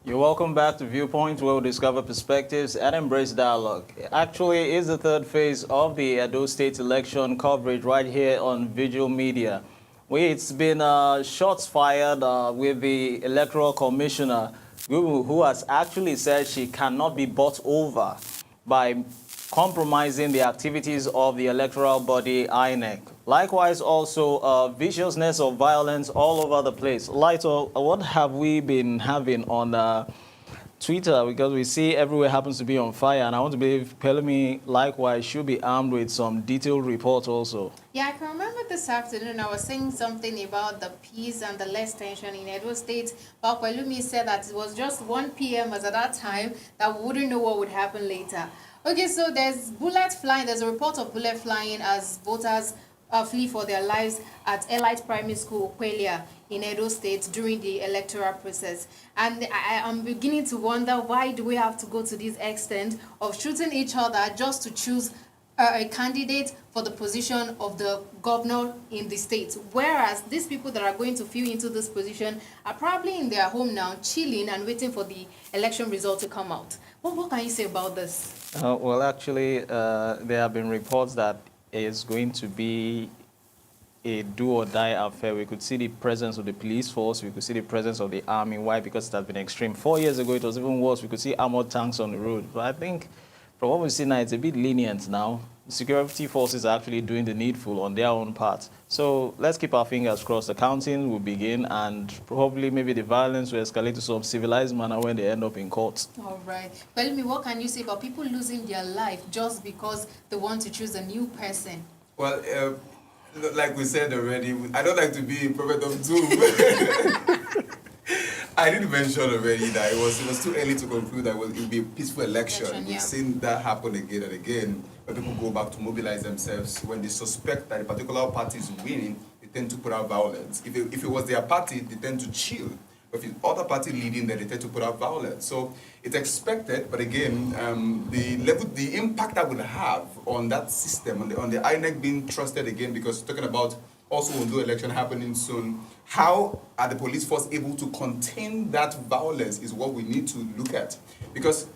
You're welcome back to Viewpoint, where we discover perspectives and embrace dialogue. Actually, it's the third phase of the Edo State election coverage right here on Veegil Media. It's been shots fired with the Electoral Commissioner, who has actually said she cannot be bought over by compromising the activities of the electoral body INEC. Likewise, also viciousness of violence all over the place. Lito, what have we been having on Twitter? Because we see everywhere happens to be on fire, and I want to believe Pelumi likewise should be armed with some detailed reports also. Yeah, I can remember this afternoon I was saying something about the peace and the less tension in Edo State. But Pelumi said that it was just 1 p.m. as at that time, that we wouldn't know what would happen later. Okay, so there's bullets flying. There's a report of bullet flying as voters flee for their lives at Elite Primary School, Okwelia, in Edo State during the electoral process. And I'm beginning to wonder, why do we have to go to this extent of shooting each other just to choose a candidate for the position of the governor in the state, whereas these people that are going to fill into this position are probably in their home now, chilling and waiting for the election result to come out. What can you say about this? Well, actually, there have been reports that it's going to be a do-or-die affair. We could see the presence of the police force. We could see the presence of the army. Why? Because it has been extreme. 4 years ago, it was even worse. We could see armored tanks on the road. But I think from what we see now, it's a bit lenient now. The security forces are actually doing the needful on their own part. So let's keep our fingers crossed. The counting will begin, and probably maybe the violence will escalate to some civilized manner when they end up in court. All right. Tell me, what can you say about people losing their life just because they want to choose a new person? Well, like we said already, I don't like to be a prophet of doom. I did mention already that it was too early to conclude that it would be a peaceful election. We've seen that happen again and again, where people go back to mobilize themselves. When they suspect that a particular party is winning, they tend to put out violence. If it was their party, they tend to chill. But if it's other party leading, then they tend to put out violence. So it's expected, but again, the impact that would have on that system, on the INEC being trusted again, because talking about also Ondo election happening soon, how are the police force able to contain that violence is what we need to look at. Because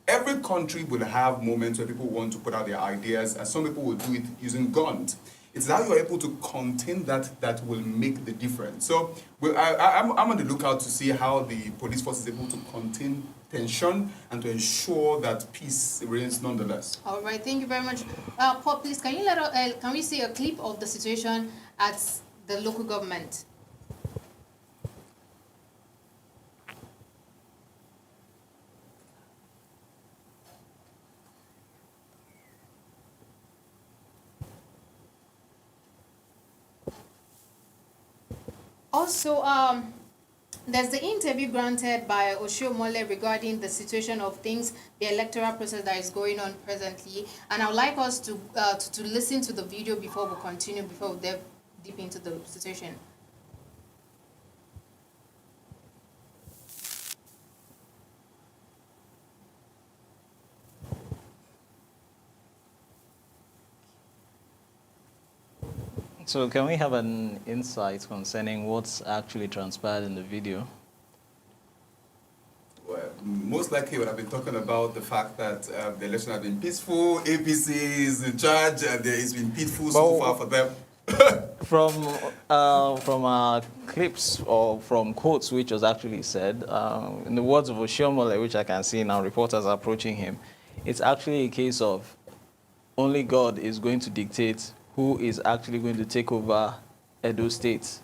every country will have moments where people want to put out their ideas, and some people will do it using guns. It's how you're able to contain that will make the difference. So I'm on the lookout to see how the police force is able to contain tension and to ensure that peace reigns nonetheless. All right, thank you very much. Paul, please, can we see a clip of the situation at the local government? Also, there's the interview granted by Oshiomhole regarding the situation of things, the electoral process that is going on presently. And I would like us to listen to the video before we continue, before we delve deep into the situation. So can we have an insight concerning what's actually transpired in the video? Well, most likely what I've been talking about, the fact that the election has been peaceful, APC is in charge, and it's been peaceful so far for them. From clips or from quotes which was actually said, in the words of Oshiomhole, which I can see now, reporters are approaching him, it's actually a case of only God is going to dictate who is actually going to take over Edo State.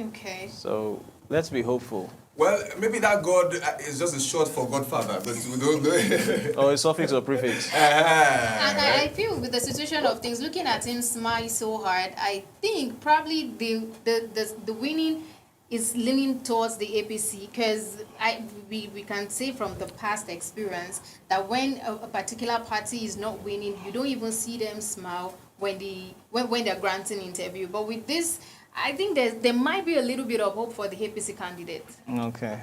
Okay. So let's be hopeful. Well, maybe that God is just a short for Godfather, but we don't know. Or a suffix or prefix. And I feel with the situation of things, looking at him smile so hard, I think probably the winning is leaning towards the APC, because we can say from the past experience that when a particular party is not winning, you don't even see them smile when they're granting interview. But with this, I think there might be a little bit of hope for the APC candidate. Okay.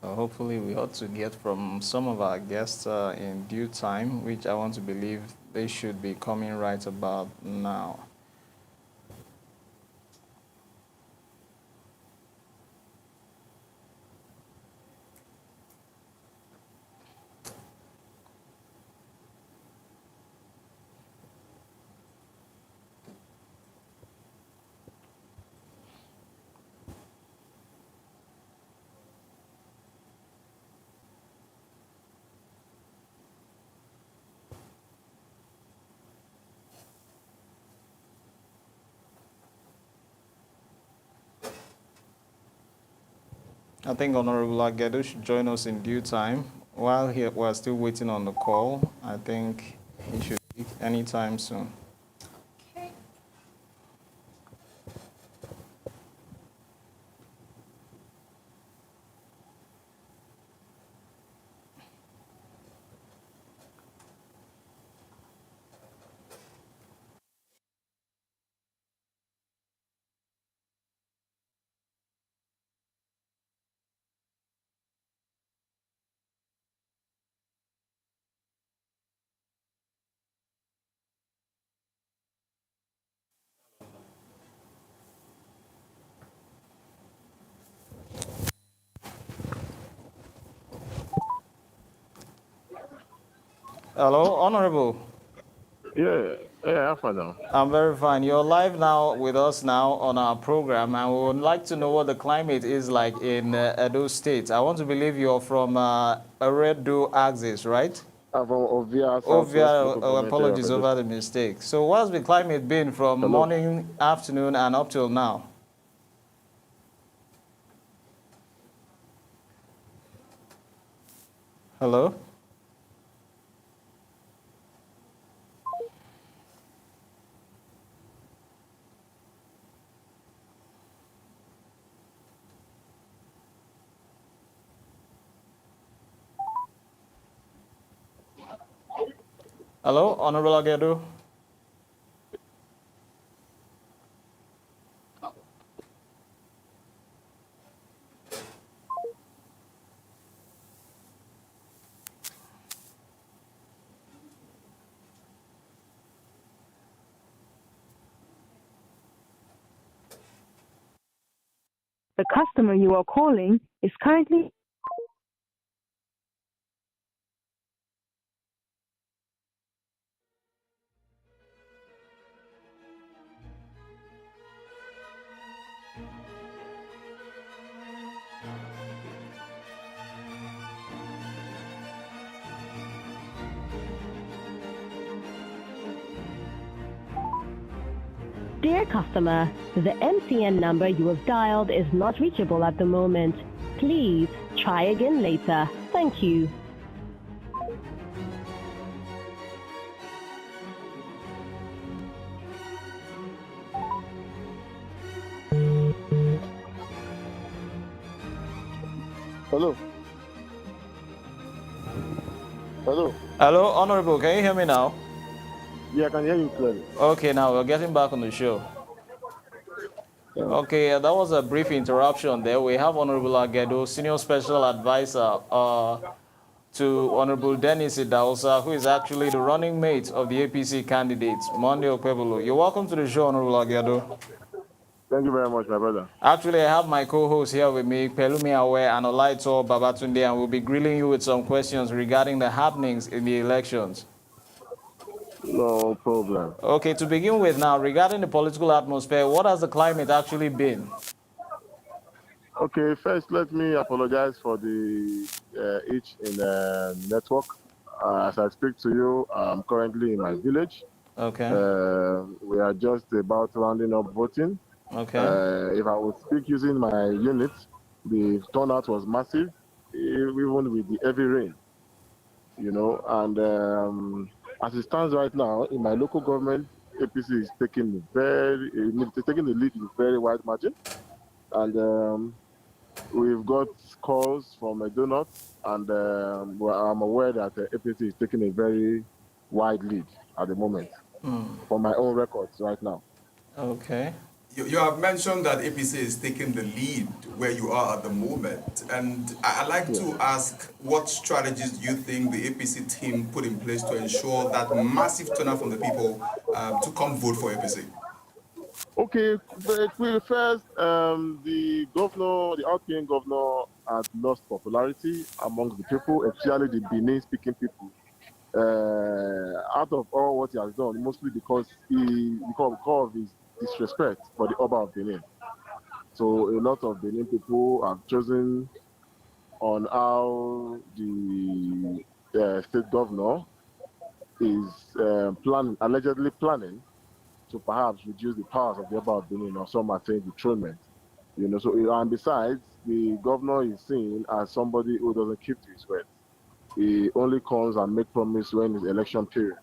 Hopefully we ought to get from some of our guests in due time, which I want to believe they should be coming right about now. I think Honorable Agedo should join us in due time. While we're still waiting on the call, I think he should speak anytime soon. Okay. Hello, Honorable. Yeah, yeah, Father. I'm very fine. You're live now with us now on our program, and we would like to know what the climate is like in Edo State. I want to believe you're from Eredo Axis, right? I'm from Ovia, Southwest Ovia, Local Government Area of apologies Edo over the State. mistake. So what's the climate been from Hello. morning, afternoon, and up till now? Hello? Hello, Honorable Agedo? The customer you are calling is currently. Dear customer, the MTN number you have dialed is not reachable at the moment. Please try again later. Thank you. Hello. Hello. Hello, Honorable, can you hear me now? Yeah, I can hear you clearly. Okay, now we're getting back on the show. Yeah. Okay, that was a brief interruption there. We have Honorable Agedo, Senior Special Advisor to Honorable Dennis Idausa, who is actually the running mate of the APC candidate, Monday Okpebolo. You're welcome to the show, Honorable Agedo. Thank you very much, my brother. Actually, I have my co-host here with me, Pelumi Awe and Olaito Babatunde, and we'll be grilling you with some questions regarding the happenings in the elections. No problem. Okay, to begin with now, regarding the political atmosphere, what has the climate actually been? Okay, first let me apologize for the hitch in the network. As I speak to you, I'm currently in my village. Okay, We are just about rounding up voting. okay. If I would speak using my unit, the turnout was massive, even with the heavy rain, and as it stands right now, in my local government, APC is taking taking the lead with very wide margin, and we've got calls from a donut, and I'm aware that APC is taking a very wide lead at the moment, for my own records right now. Okay. You have mentioned that APC is taking the lead where you are at the moment. And I'd like Yeah. to ask, what strategies do you think the APC team put in place to ensure that massive turnout from the people to come vote for APC? Okay, first, the governor, the outgoing governor, had lost popularity amongst the people, especially the Benin-speaking people. Out of all what he has done, mostly because of his disrespect for the Oba of Benin. So a lot of Benin people have chosen on how the state governor is allegedly planning to perhaps reduce the powers of the Oba of Benin, or some are saying dethronement. You know, so and besides, the governor is seen as somebody who doesn't keep to his word. He only comes and make promise when it's election period,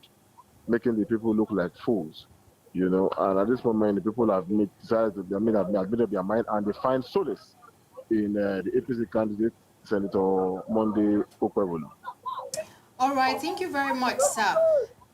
making the people look like fools. You know, and at this moment, the people have decided to, have made up their mind, and they find solace in the APC candidate, Senator Monday Okwebolo. All right, thank you very much, sir.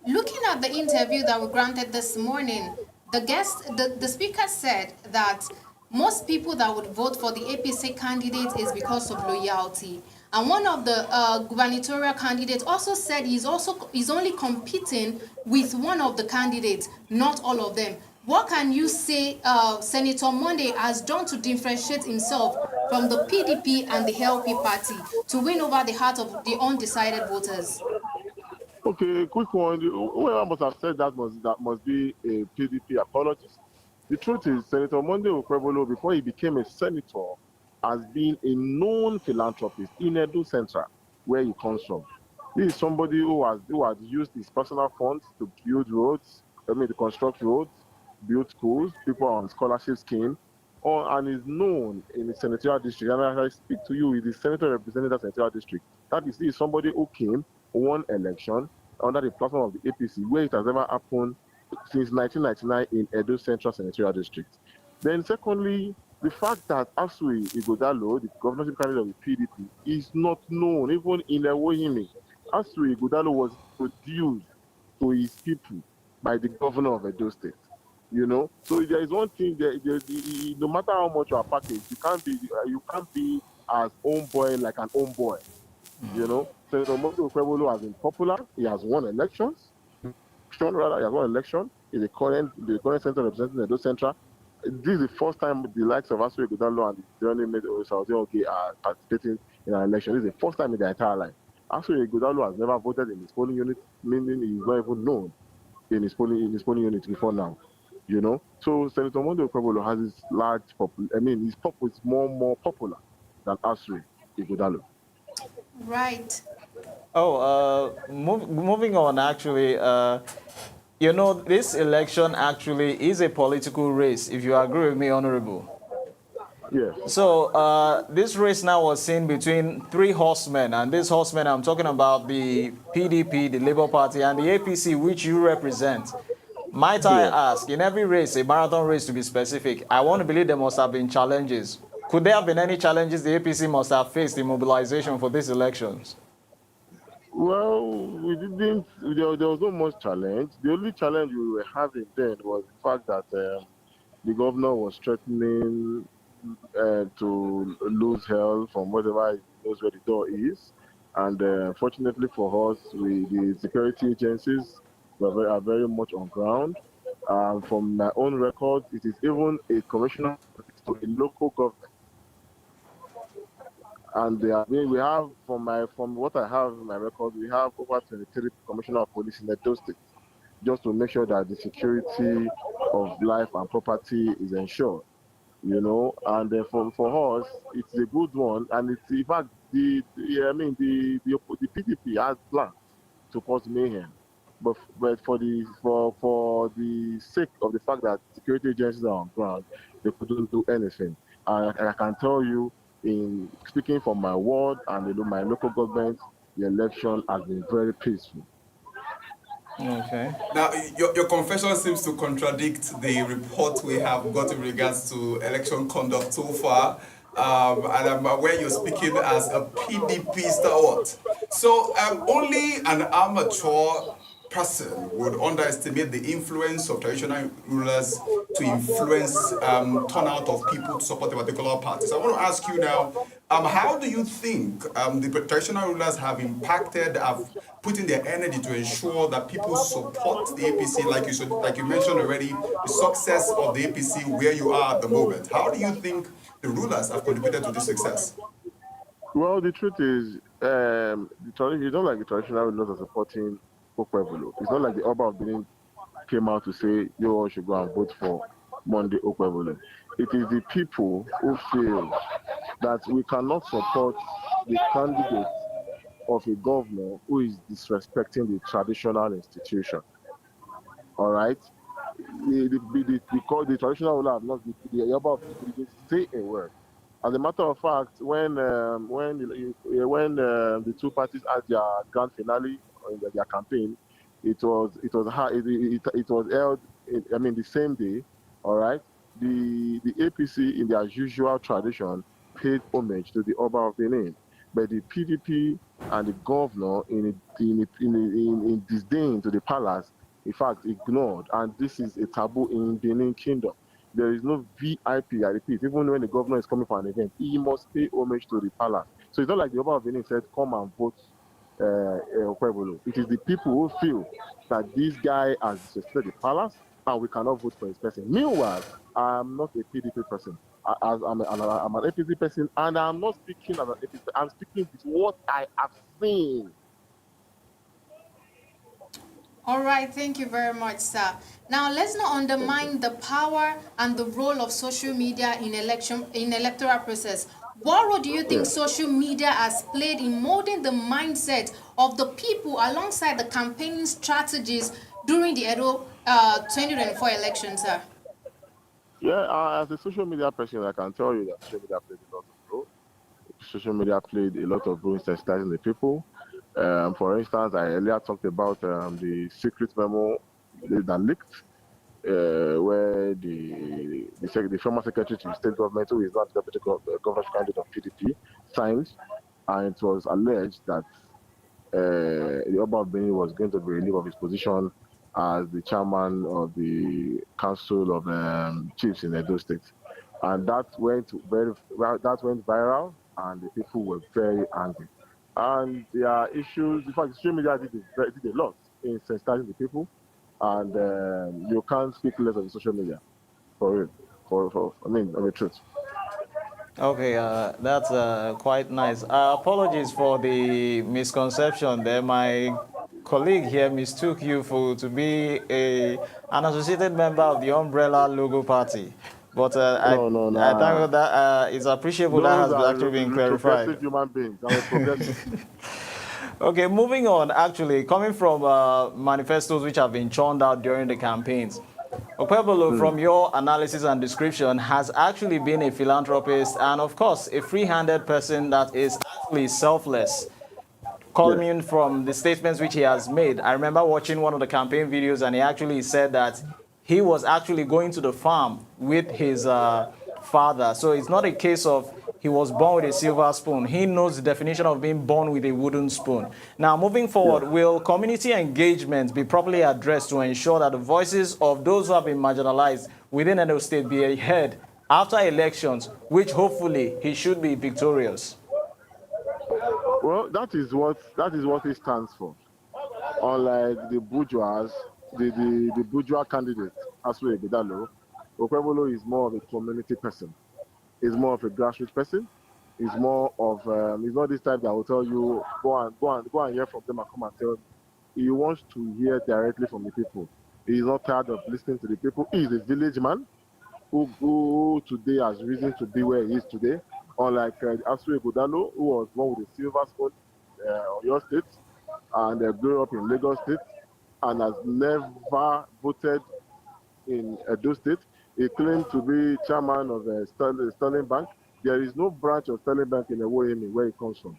Looking at the interview that we granted this morning, the speaker said that most people that would vote for the APC candidate is because of loyalty. And one of the gubernatorial candidates also said he's only competing with one of the candidates, not all of them. What can you say Senator Monday has done to differentiate himself from the PDP and the LP party to win over the heart of the undecided voters? Okay, quick one. Whoever must have said that must be a PDP apologist. The truth is, Senator Monday Okwebolo, before he became a senator, has been a known philanthropist in Edo Central, where he comes from. This is somebody who has used his personal funds to build roads, to construct roads, build schools, people on scholarship scheme, and is known in the senatorial district. And as I speak to you, he is the senator representing that senatorial district. That is, he is somebody who came, won election under the platform of the APC, where it has never happened since 1999 in Edo Central Senatorial District. Then secondly, the fact that Asui Ighodalo, the governorship candidate of the PDP, is not known, even in Ewohimi. Asui Ighodalo was produced to his people by the governor of Edo State. You know, so there is one thing that no matter how much you are packaged, you can't be as own boy like an own boy. You know, Senator Monday Okwebolo has been popular. He has won elections. He has won election. He's the current senator representing Edo Central. This is the first time the likes of Asui Ighodalo and the journey made are participating in an election. This is the first time in their entire life. Asui Ighodalo has never voted in his polling unit, meaning he is not even known in his polling unit before now. You know, so Senator Monday Okwebolo has this large his pop is more popular than Asui Ighodalo. Right. Oh, moving on, actually, you know, this election actually is a political race, if you agree with me, Honorable. Yes. So this race now was seen between three horsemen, and these horsemen, I'm talking about the PDP, the Labour Party, and the APC, which you represent. Might I ask, in every race, a marathon race to be specific, I want to believe there must have been challenges. Could there have been any challenges the APC must have faced in mobilization for these elections? Well, we didn't. There was no much challenge. The only challenge we were having then was the fact that the governor was threatening to lose health from whatever he knows where the door is. And fortunately for us, the security agencies are very much on ground. From my own record, it is even a commissioner to a local government. And we have, from what I have in my record, we have over 23 commissioner of police in the state, just to make sure that the security of life and property is ensured. You know, and for us, it's a good one, and it's in fact the PDP has plans to cause mayhem, but for the sake of the fact that security agencies are on ground, they couldn't do anything. I can tell you, in speaking from my ward and my local government, the election has been very peaceful. Okay. Now, your confession seems to contradict the report we have got in regards to election conduct so far. And I'm aware you're speaking as a PDP stalwart. So only an amateur person would underestimate the influence of traditional rulers to influence turnout of people to support a particular party. So I want to ask you now, how do you think the traditional rulers have impacted, have put in their energy to ensure that people support the APC, like you mentioned already, the success of the APC where you are at the moment? How do you think the rulers have contributed to this success? Well, the truth is, it's not like the traditional rulers are supporting Okwebolo. It's not like the Oba of Benin came out to say you all should go and vote for Monday Okwebolo. It is the people who feel that we cannot support the candidate of a governor who is disrespecting the traditional institution. All right? the traditional ruler, not the Yoruba of Ife, didn't say a word. As a matter of fact, when the two parties had their grand finale in their campaign, it was held. The same day. All right. The APC, in their usual tradition, paid homage to the Oba of Benin, but the PDP and the governor, in disdain to the palace, in fact, ignored. And this is a taboo in Benin Kingdom. There is no VIP, I repeat, even when the governor is coming for an event, he must pay homage to the palace. So it's not like the Oba of Benin said, come and vote Okwebolo. It is the people who feel that this guy has disrespected the palace and we cannot vote for his person. Meanwhile, I'm not a PDP person. I'm an APC person, and I'm not speaking as an APC. I'm speaking with what I have seen. All right, thank you very much, sir. Now, let's not undermine the power and the role of social media in electoral process. What role do you think social media has played in molding the mindset of the people alongside the campaigning strategies during the Edo 2024 election, sir? Yeah, as a social media person, I can tell you that social media played a lot of role. Social media played a lot of role in sensitizing the people. For instance, I earlier talked about the memo that leaked, where the former secretary to the state government, who is not the deputy governor candidate of PDP, signed, and it was alleged that the Oba of Benin was going to be relieved of his position as the chairman of the Council of Chiefs in Edo State, and that went viral, and the people were very angry. And there are issues. In fact, social media did a lot in sensitizing the people, and you can't speak less of the social media, for real. The truth. Okay, that's quite nice. Apologies for the misconception there. My colleague here mistook you to be an associated member of the Umbrella Logo Party. But No. I think that it's appreciable that Those has are actually been progressive clarified. human beings. I'm a progressive. Okay, moving on, actually, coming from manifestos which have been churned out during the campaigns, Okwebolo, from your analysis and description, has actually been a philanthropist and, of course, a free-handed person that is actually selfless. Yeah. Coming from the statements which he has made, I remember watching one of the campaign videos, and he actually said that he was actually going to the farm with his father. So it's not a case of he was born with a silver spoon. He knows the definition of being born with a wooden spoon. Now, moving forward, Yeah. will community engagement be properly addressed to ensure that the voices of those who have been marginalized within Edo State be heard after elections, which hopefully he should be victorious? Well, that is what it stands for. Unlike the bourgeois, the bourgeois candidate, Aswe Bedalo, Okwebolo is more of a community person. He's more of a grassroots person. He's more of he's not this type that will tell you go and hear from them and come and tell me. He wants to hear directly from the people. He's not tired of listening to the people. He's a village man who today has reason to be where he is today. Unlike Aswe Godalo, who was born with a silver spoon on your state and grew up in Lagos State and has never voted in Edo State. He claimed to be chairman of Sterling Bank. There is no branch of Sterling Bank in Ewohimi where he comes from.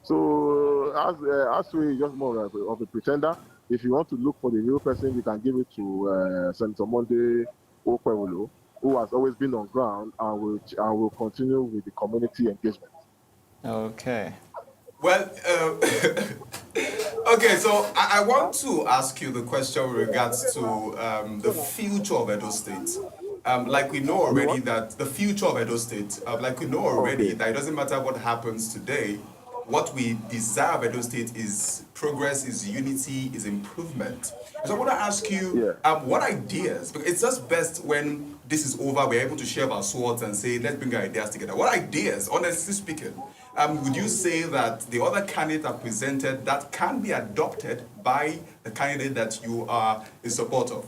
So Aswe is just more of a pretender. If you want to look for the real person, you can give it to Senator Monday Okwewolo, who has always been on ground and will continue with the community engagement. Okay. Well, okay, so I want to ask you the question with regards to the future of Edo State. Like we know already that the future of Edo State, like we know already that it doesn't matter what happens today, what we desire of Edo State is progress, is unity, is improvement. So I want to ask you, what ideas, because it's just best when this is over, we're able to share our swords and say, let's bring our ideas together. What ideas, honestly speaking, would you say that the other candidate have presented that can be adopted by the candidate that you are in support of?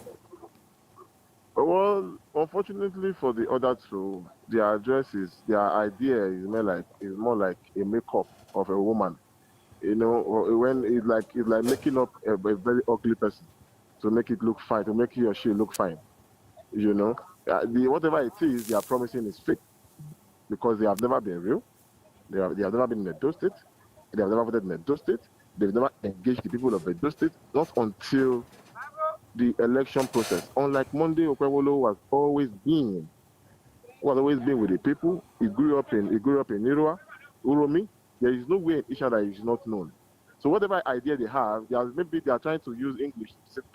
Well, unfortunately for the other two, their idea is more like a makeup of a woman. When it's like making up a very ugly person. to make it look fine, to make he or she look fine. You know, whatever it is they are promising is fake because they have never been real. They have never been in Edo State. They have never voted in Edo State. They've never engaged the people of Edo State, not until the election process. Unlike Monday Okwewolo has always been with the people. He grew up in Irua, Uromi. There is no way in Isha that is not known. So whatever idea they have, maybe they are trying to use English.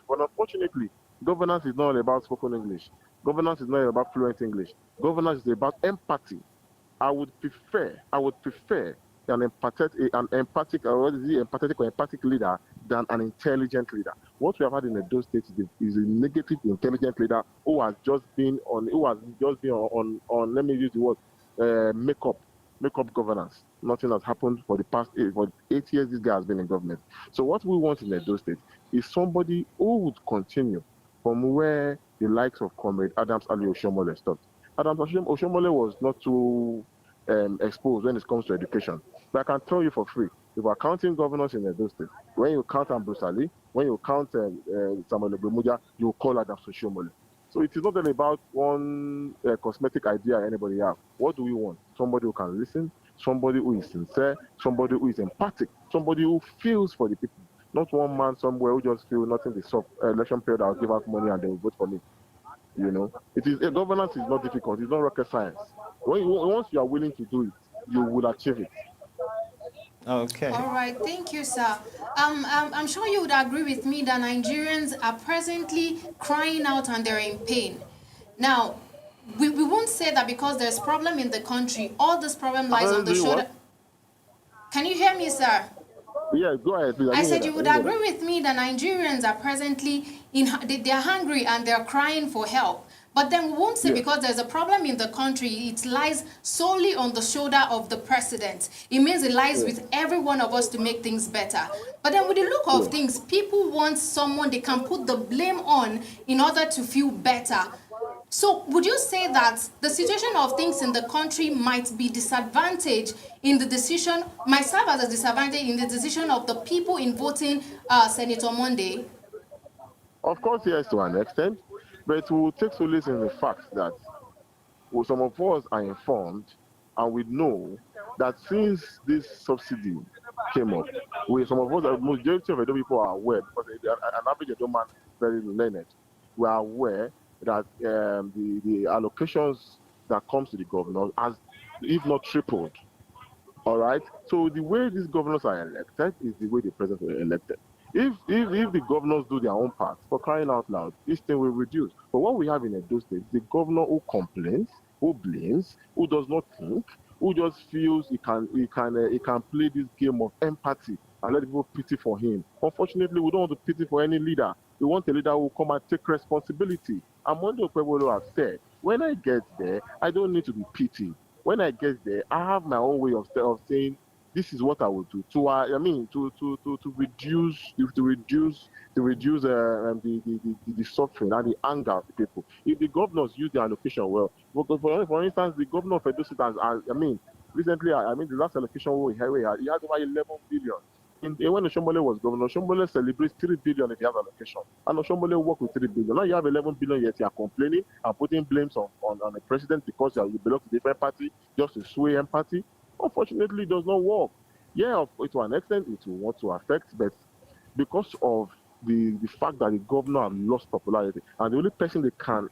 But unfortunately, governance is not about spoken English. Governance is not about fluent English. Governance is about empathy. I would prefer an empathic or empathic leader than an intelligent leader. What we have had in Edo State is a negative intelligent leader who has just been on let me use the word makeup governance. Nothing has happened for the past 8 years this guy has been in government. So what we want in Edo State is somebody who would continue from where the likes of Comrade Adams Ali Oshomole stopped. Adams Oshomole was not too exposed when it comes to education. But I can tell you for free, if we're counting governors in Edo State, when you count Ambrose Ali, when you count Samuel Ogbemudia, you call Adams Oshomole. So it is not only about one cosmetic idea anybody have. What do we want? Somebody who can listen, somebody who is sincere, somebody who is empathic, somebody who feels for the people. Not one man somewhere who just feels nothing is soft. Election period, I'll give out money and they will vote for me. You know, governance is not difficult. It's not rocket science. Once you are willing to do it, you will achieve it. Okay. All right, thank you, sir. I'm sure you would agree with me that Nigerians are presently crying out and they're in pain. Now, we won't say that because there's problem in the country, all this problem lies on the shoulder. Can you hear me, sir? Yeah, go ahead, please. I said you would agree with me that Nigerians are presently they're hungry and they're crying for help. But then we won't say because there's a problem in the country, it lies solely on the shoulder of the president. It means it lies with every one of us to make things better. But then with the look of things, people want someone they can put the blame on in order to feel better. So would you say that the situation of things in the country might be disadvantage in the decision, might serve as a disadvantage in the decision of the people in voting Senator Monday? Of course, yes, to an extent. But we will take solace in the fact that some of us are informed and we know that since this subsidy came up, some of us, the majority of Edo people are aware, because an average Edo man is very learned, we are aware that the allocations that comes to the governor has, if not tripled. All right. So the way these governors are elected is the way the presidents were elected. If the governors do their own part, for crying out loud, this thing will reduce. But what we have in Edo State is the governor who complains, who blames, who does not think, who just feels he can play this game of empathy and let people pity for him. Unfortunately, we don't want to pity for any leader. We want a leader who will come and take responsibility. And Mondo Kwebolo have said, when I get there, I don't need to be pitied. When I get there, I have my own way of saying, this is what I would do to reduce the suffering and the anger of the people. If the governors use their allocation well, for instance, the governor of Edo State recently, the last allocation he had over 11 billion. When Oshombole was governor, Oshombole celebrates 3 billion if he has allocation. And Oshombole worked with 3 billion. Now you have 11 billion, yet you are complaining and putting blames on the president because you belong to a different party just to sway empathy. Unfortunately, it does not work. Yeah, to an extent, it will want to affect, but because of the fact that the governor has lost popularity, and the only person they can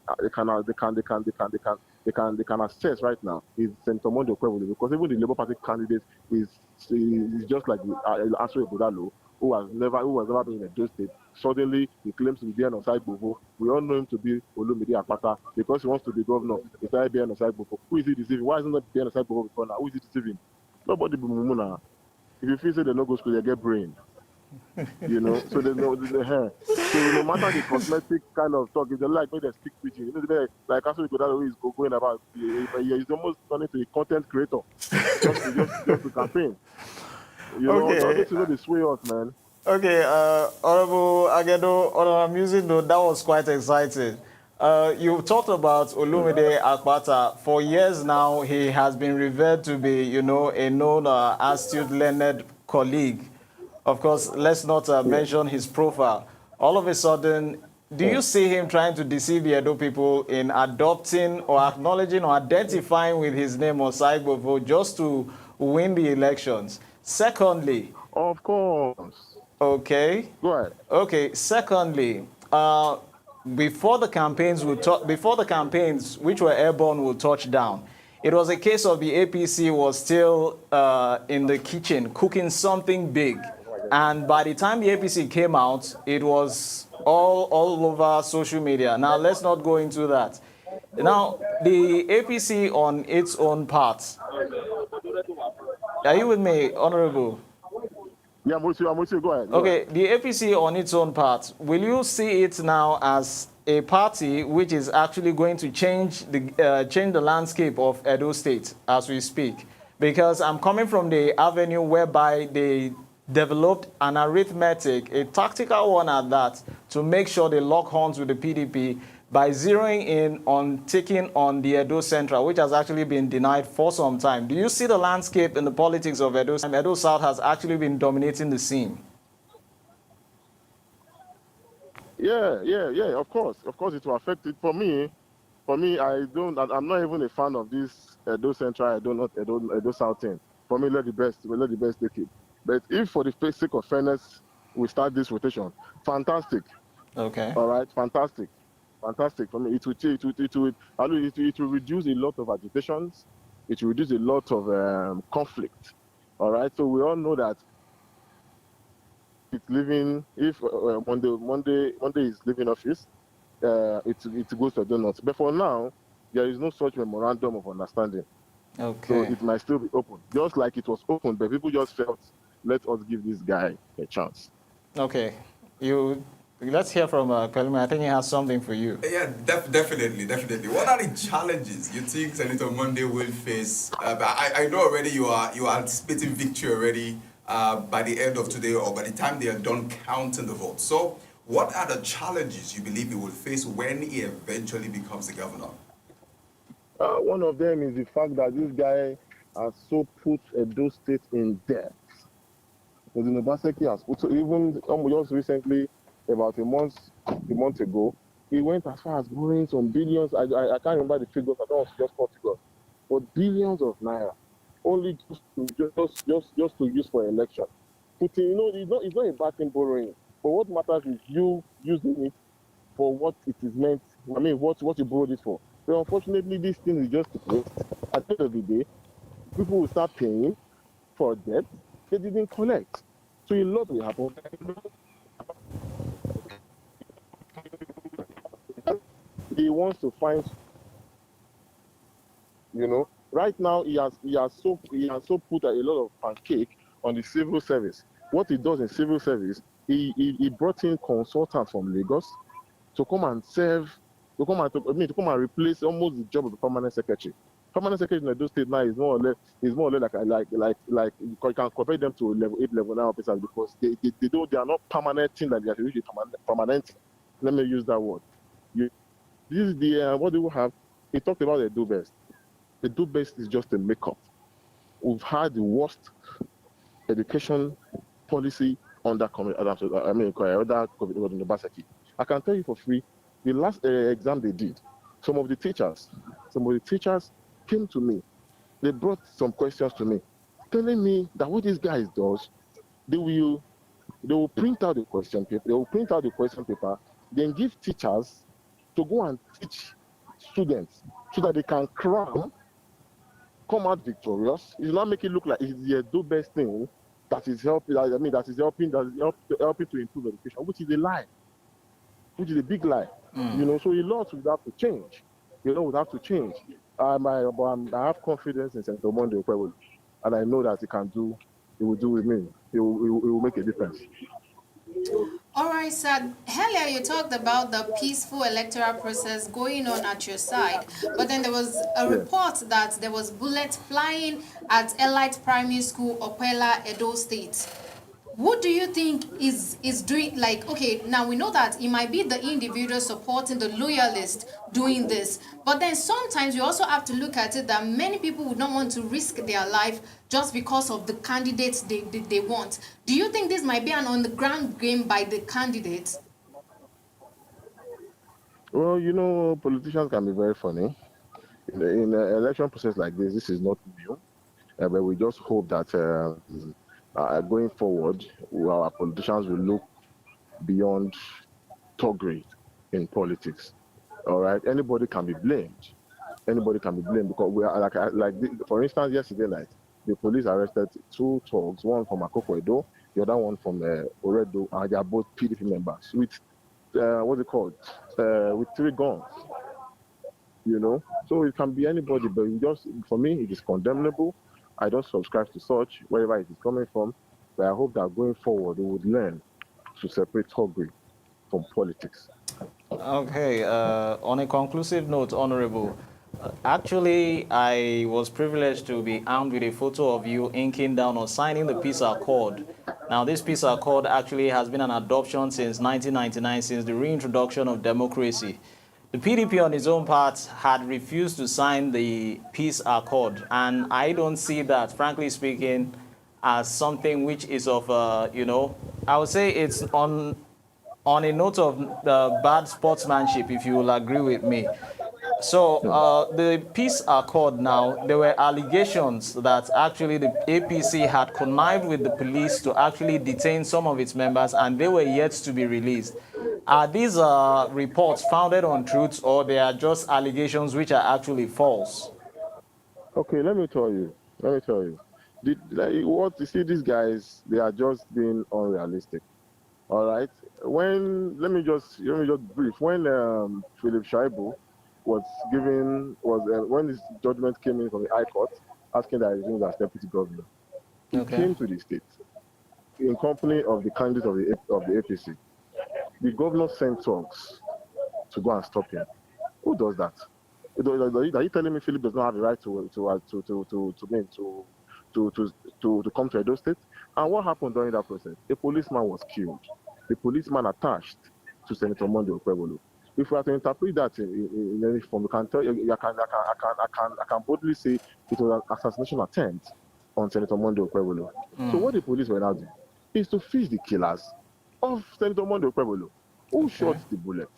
assess right now is Senator Monday Okwewole, because even the Labour Party candidate is just like Aswe Bodalo, who has never been in Edo State. Suddenly, he claims to be on side Bovo. We all know him to be Olumide Akpata because he wants to be governor. He started being on side Bovo. Who is he deceiving? Why isn't he being on side Bovo before now? Who is he deceiving? Nobody be mumuna. If you feel say they no go school, they get brain. You know, so there's no hair. So no matter the cosmetic kind of talk, if they like, maybe they speak preaching. You know, like Aswe Bodalo is going about. He's almost turning to a content creator just to campaign. You know, Okay. this is what they sway us, man. Okay, Honorable Agedo, on a music note, that was quite exciting. You talked about Olumide Akpata. For years now, he has been revered to be, a known astute, learned colleague. Of course, let's not mention his profile. all of a sudden, do you see him trying to deceive the Edo people in adopting or acknowledging or identifying with his name Osaigbo vote just to win the elections? Secondly, Of course. okay, Go ahead. okay. Secondly, before the campaigns before the campaigns which were airborne would touch down, it was a case of the APC was still in the kitchen cooking something big, and by the time the APC came out, it was all over social media. Now let's not go into that. Now the APC on its own part. Are you with me, Honorable? Yeah, I'm with you. Go ahead. Go ahead. Okay, the APC on its own part, will you see it now as a party which is actually going to change the landscape of Edo State as we speak? Because I'm coming from the avenue whereby they developed an arithmetic, a tactical one at that, to make sure they lock horns with the PDP by zeroing in on taking on the Edo Central, which has actually been denied for some time. Do you see the landscape in the politics of Edo? Edo South has actually been dominating the scene. Yeah. Of course, it will affect it. For me, I'm not even a fan of this Edo Central, Edo South thing. For me, let the best take it. But if for the sake of fairness, we start this rotation, fantastic. Okay. All right, fantastic for me. It will reduce a lot of agitations. It will reduce a lot of conflict. All right, so we all know that it's leaving. If Monday is leaving office, it goes to donuts. But for now, there is no such memorandum of understanding. Okay. So it might still be open, just like it was open, but people just felt, let us give this guy a chance. Okay. Let's hear from Pelumi. I think he has something for you. Yeah, definitely. What are the challenges you think Senator Monday will face? I know already you are anticipating victory already by the end of today or by the time they are done counting the votes. So what are the challenges you believe he will face when he eventually becomes the governor? One of them is the fact that this guy has so put Edo State in debt. Because Obaseki has put, so even just recently, about a month ago, he went as far as borrowing some billions. I can't remember the figures. I don't want to just call figures, but billions of naira, only just to use for election. Putting, it's not a bad thing borrowing, but what matters is you using it for what it is meant. I mean, what you borrowed it for. So unfortunately, this thing is just a waste. At the end of the day, people will start paying for debt they didn't collect. So a lot will happen. He wants to find, right now he has so put a lot of pancake on the civil service. What he does in civil service, he brought in consultants from Lagos to come and to come and replace almost the job of the permanent secretary. Permanent secretary in Edo State now is more or less like you can compare them to level 8, level 9 officers because they are not permanent thing like they are usually permanent. Let me use that word. This is the what do we have? He talked about the do best. The do best is just a makeup. We've had the worst education policy under COVID in Obaseki. I can tell you for free, the last exam they did, some of the teachers came to me. They brought some questions to me, telling me that what these guys does, they will print out the question paper. They will print out the question paper, then give teachers to go and teach students so that they can come out victorious. It's not make it look like it's the do best thing that is helping. That is helping to improve education, which is a lie, which is a big lie. So a lot would have to change. I have confidence in Senator Monday, and I know that he will do with me. It will make a difference. All right, sir. Earlier you talked about the peaceful electoral process going on at your side, but then there was a report that there was bullets flying at Elite Primary School, Opela, Edo State. What do you think is doing, okay, now we know that it might be the individual supporting the loyalist doing this, but then sometimes you also have to look at it that many people would not want to risk their life just because of the candidates they want. Do you think this might be an on-the-ground game by the candidates? Well, politicians can be very funny. In an election process like this is not new. But we just hope that going forward, our politicians will look beyond thuggery in politics. All right, anybody can be blamed. Anybody can be blamed because we are for instance, yesterday night, the police arrested two thugs, one from Akoko Edo, the other one from Oredo, and they are both PDP members with what's it called? With three guns. So it can be anybody, but for me, it is condemnable. I don't subscribe to such, wherever it is coming from. But I hope that going forward, we would learn to separate thuggery from politics. Okay, on a conclusive note, Honorable, actually, I was privileged to be armed with a photo of you inking down or signing the peace accord. Now, this peace accord actually has been an adoption since 1999, since the reintroduction of democracy. The PDP on its own part had refused to sign the peace accord, and I don't see that, frankly speaking, as something which is of, I would say it's on a note of bad sportsmanship, if you will agree with me. So the peace accord now, there were allegations that actually the APC had connived with the police to actually detain some of its members, and they were yet to be released. Are these reports founded on truths, or they are just allegations which are actually false? Okay, let me tell you. What you see, these guys, they are just being unrealistic. All right. Let me just brief. When Philip Shaibu when his judgment came in from the High Court asking that he resume as deputy governor, he Okay. came to the state in company of the candidate of the APC. The governor sent thugs to go and stop him. Who does that? Are you telling me Philip does not have the right to come to Edo State? And what happened during that process? A policeman was killed. The policeman attached to Senator Monday Okwebolo. If we are to interpret that in any form, you can tell I can boldly say it was an assassination attempt on Senator Monday Okwebolo. So what the police were now doing is to fish the killers of Senator Monday Okwebolo, who Okay. shot the bullet.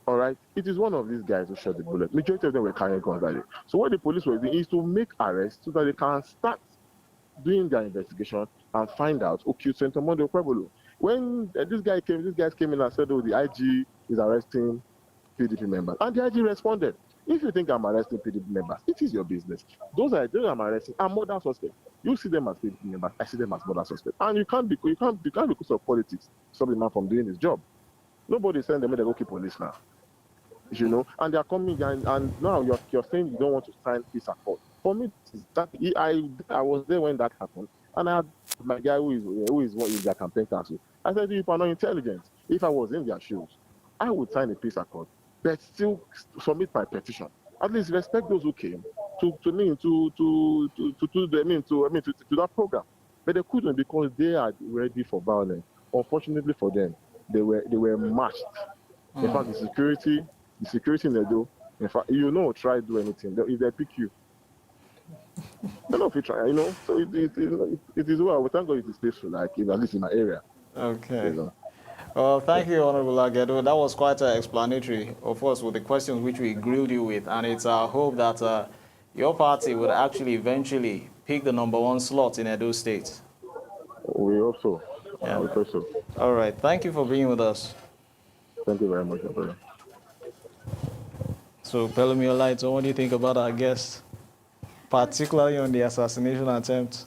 All right, it is one of these guys who shot the bullet. Majority of them were carrying guns that day. So what the police were doing is to make arrests so that they can start doing their investigation and find out who killed Senator Monday Okwebolo. When these guys came in and said, "Oh, the IG is arresting PDP members," and the IG responded, "If you think I'm arresting PDP members, it is your business. Those I'm arresting are murder suspects. You see them as PDP members, I see them as murder suspects, and you can't because of politics stop the man from doing his job. Nobody send them to go keep police now." And they are coming and now you're saying you don't want to sign peace accord. For me, I was there when that happened, and I had my guy who is their campaign counsel. I said, "You are not intelligent. If I was in their shoes, I would sign a peace accord, but still submit my petition. At least respect those who came to me to that program, but they couldn't because they are ready for violence. Unfortunately for them, they were matched. In fact, the security in Edo, in fact, try to do anything. If they pick you, I don't know if you try, So it is well. We thank God it is peaceful, like at least in my area, you Okay. know. Well, thank you, Honorable Agedo. That was quite explanatory, of course, with the questions which we grilled you with. And it's our hope that your party would actually eventually pick the #1 slot in Edo State. We hope so. Yeah. We hope so. All right. Thank you for being with us. Thank you very much, my brother. So, Pelumi Light, what do you think about our guest, particularly on the assassination attempt?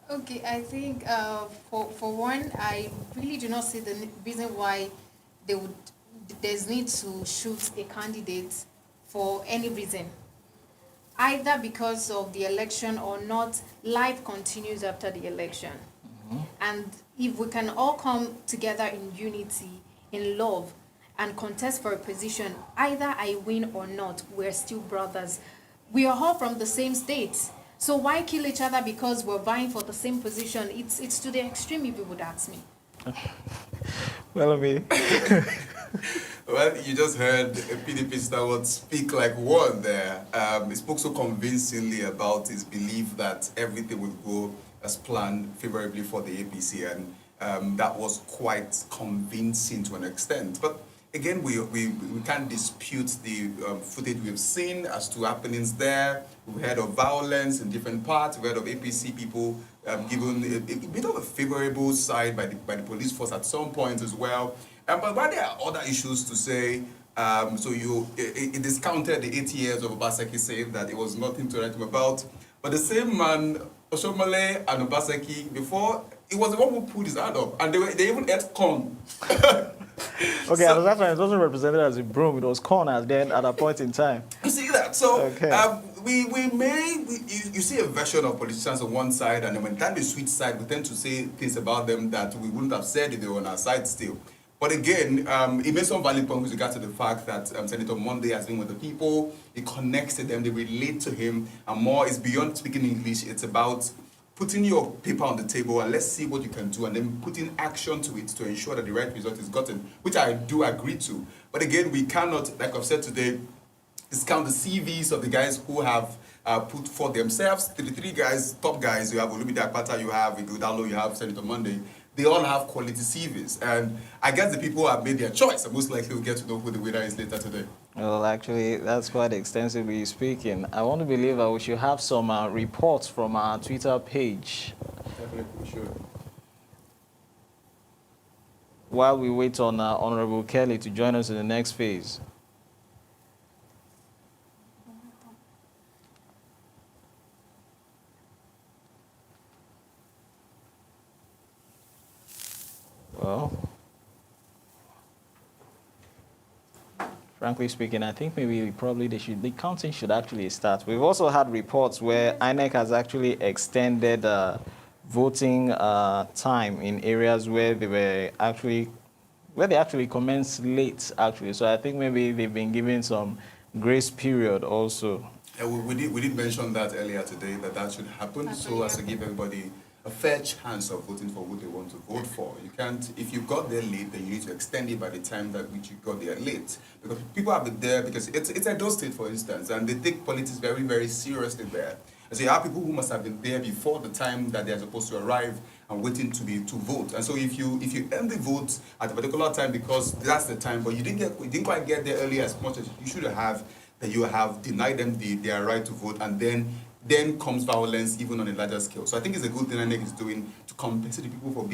Okay, I think for one, I really do not see the reason why there's need to shoot a candidate for any reason, either because of the election or not. Life continues after the election, and if we can all come together in unity, in love, and contest for a position, either I win or not, we're still brothers. We are all from the same state. So why kill each other because we're vying for the same position? It's to the extreme, if you would ask me. Pelumi. Well, you just heard a PDP stalwart speak like one there. He spoke so convincingly about his belief that everything would go as planned favorably for the APC, and that was quite convincing to an extent. But again, we can't dispute the footage we've seen as to happenings there. We've heard of violence in different parts. We've heard of APC people given a bit of a favorable side by the police force at some point as well. But there are other issues to say. So it discounted the 8 years of Obaseki, saying that it was nothing to write him about. But the same man, Oshomole and Obaseki, before, it was the one who pulled his hand up, and they even ate corn. Okay, so, that's why it wasn't represented as a broom. It was corn at a point in time. You see that? So okay. You see a version of politicians on one side, and then when time they switch side, we tend to say things about them that we wouldn't have said if they were on our side still. But again, it made some valid points with regard to the fact that Senator Monday has been with the people. He connects to them, they relate to him, and more is beyond speaking English. It's about putting your paper on the table and let's see what you can do, and then putting action to it to ensure that the right result is gotten, which I do agree to. But again, we cannot, like I've said today, discount the CVs of the guys who have put for themselves. The three guys, top guys, you have Olumide Akpata, you have Veegil, you have Senator Monday. They all have quality CVs, and I guess the people have made their choice, and most likely we'll get to know who the winner is later today. Well, actually, that's quite extensively speaking. I want to believe that we should have some reports from our Twitter page. Definitely, we should. While we wait on Honorable Kelly to join us in the next phase. Well, frankly speaking, I think maybe the counting should actually start. We've also had reports where INEC has actually extended voting time in areas where they actually commenced late, actually. So I think maybe they've been given some grace period also. Yeah, we did mention that earlier today, that should happen, so as to give everybody a fair chance of voting for who they want to vote for. You can't, if you got there late, then you need to extend it by the time that which you got there late. Because people have been there, because it's Edo State, for instance, and they take politics very, very seriously there. And so you have people who must have been there before the time that they are supposed to arrive and waiting to vote. And so if you end the vote at a particular time because that's the time, but you didn't quite get there early as much as you should have, then you have denied them their right to vote, and then comes violence even on a larger scale. So I think it's a good thing INEC is doing to compensate the people for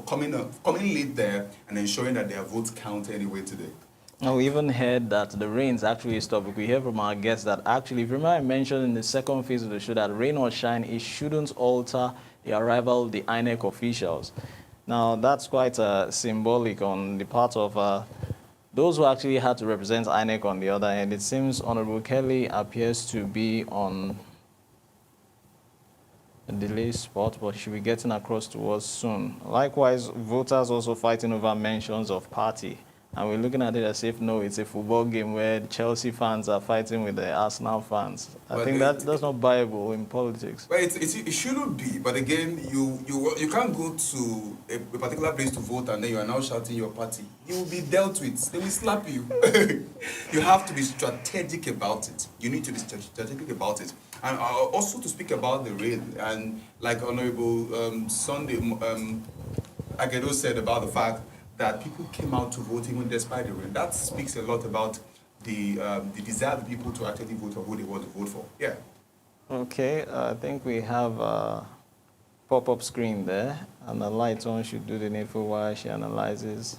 coming late there and ensuring that their votes count anyway today. Now, we even heard that the rains actually stopped. We hear from our guests that actually, if you remember I mentioned in the second phase of the show that rain or shine, it shouldn't alter the arrival of the INEC officials. Now, that's quite symbolic on the part of those who actually had to represent INEC on the other end. It seems Honorable Kelly appears to be on a delay spot, but should be getting across to us soon. Likewise, voters also fighting over mentions of party. And we're looking at it as if, no, it's a football game where the Chelsea fans are fighting with the Arsenal fans. I think that's not viable in politics. Well, it shouldn't be, but again, you can't go to a particular place to vote and then you are now shouting your party. You will be dealt with. They will slap you. You have to be strategic about it. You need to be strategic about it. And also to speak about the rain, and like Honorable Sunday Agedo said about the fact that people came out to vote even despite the rain. That speaks a lot about the desire of the people to actually vote for who they want to vote for. Yeah. Okay, I think we have a pop-up screen there, and the light on should do the needful while she analyzes.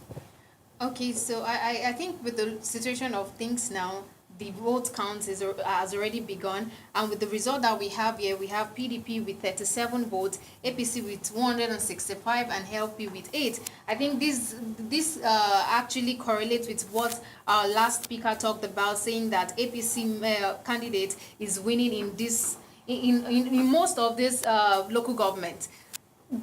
Okay, so I think with the situation of things now, the vote count has already begun, and with the result that we have here, we have PDP with 37 votes, APC with 165, and LP with 8. I think this actually correlates with what our last speaker talked about, saying that APC candidate is winning in most of this local government.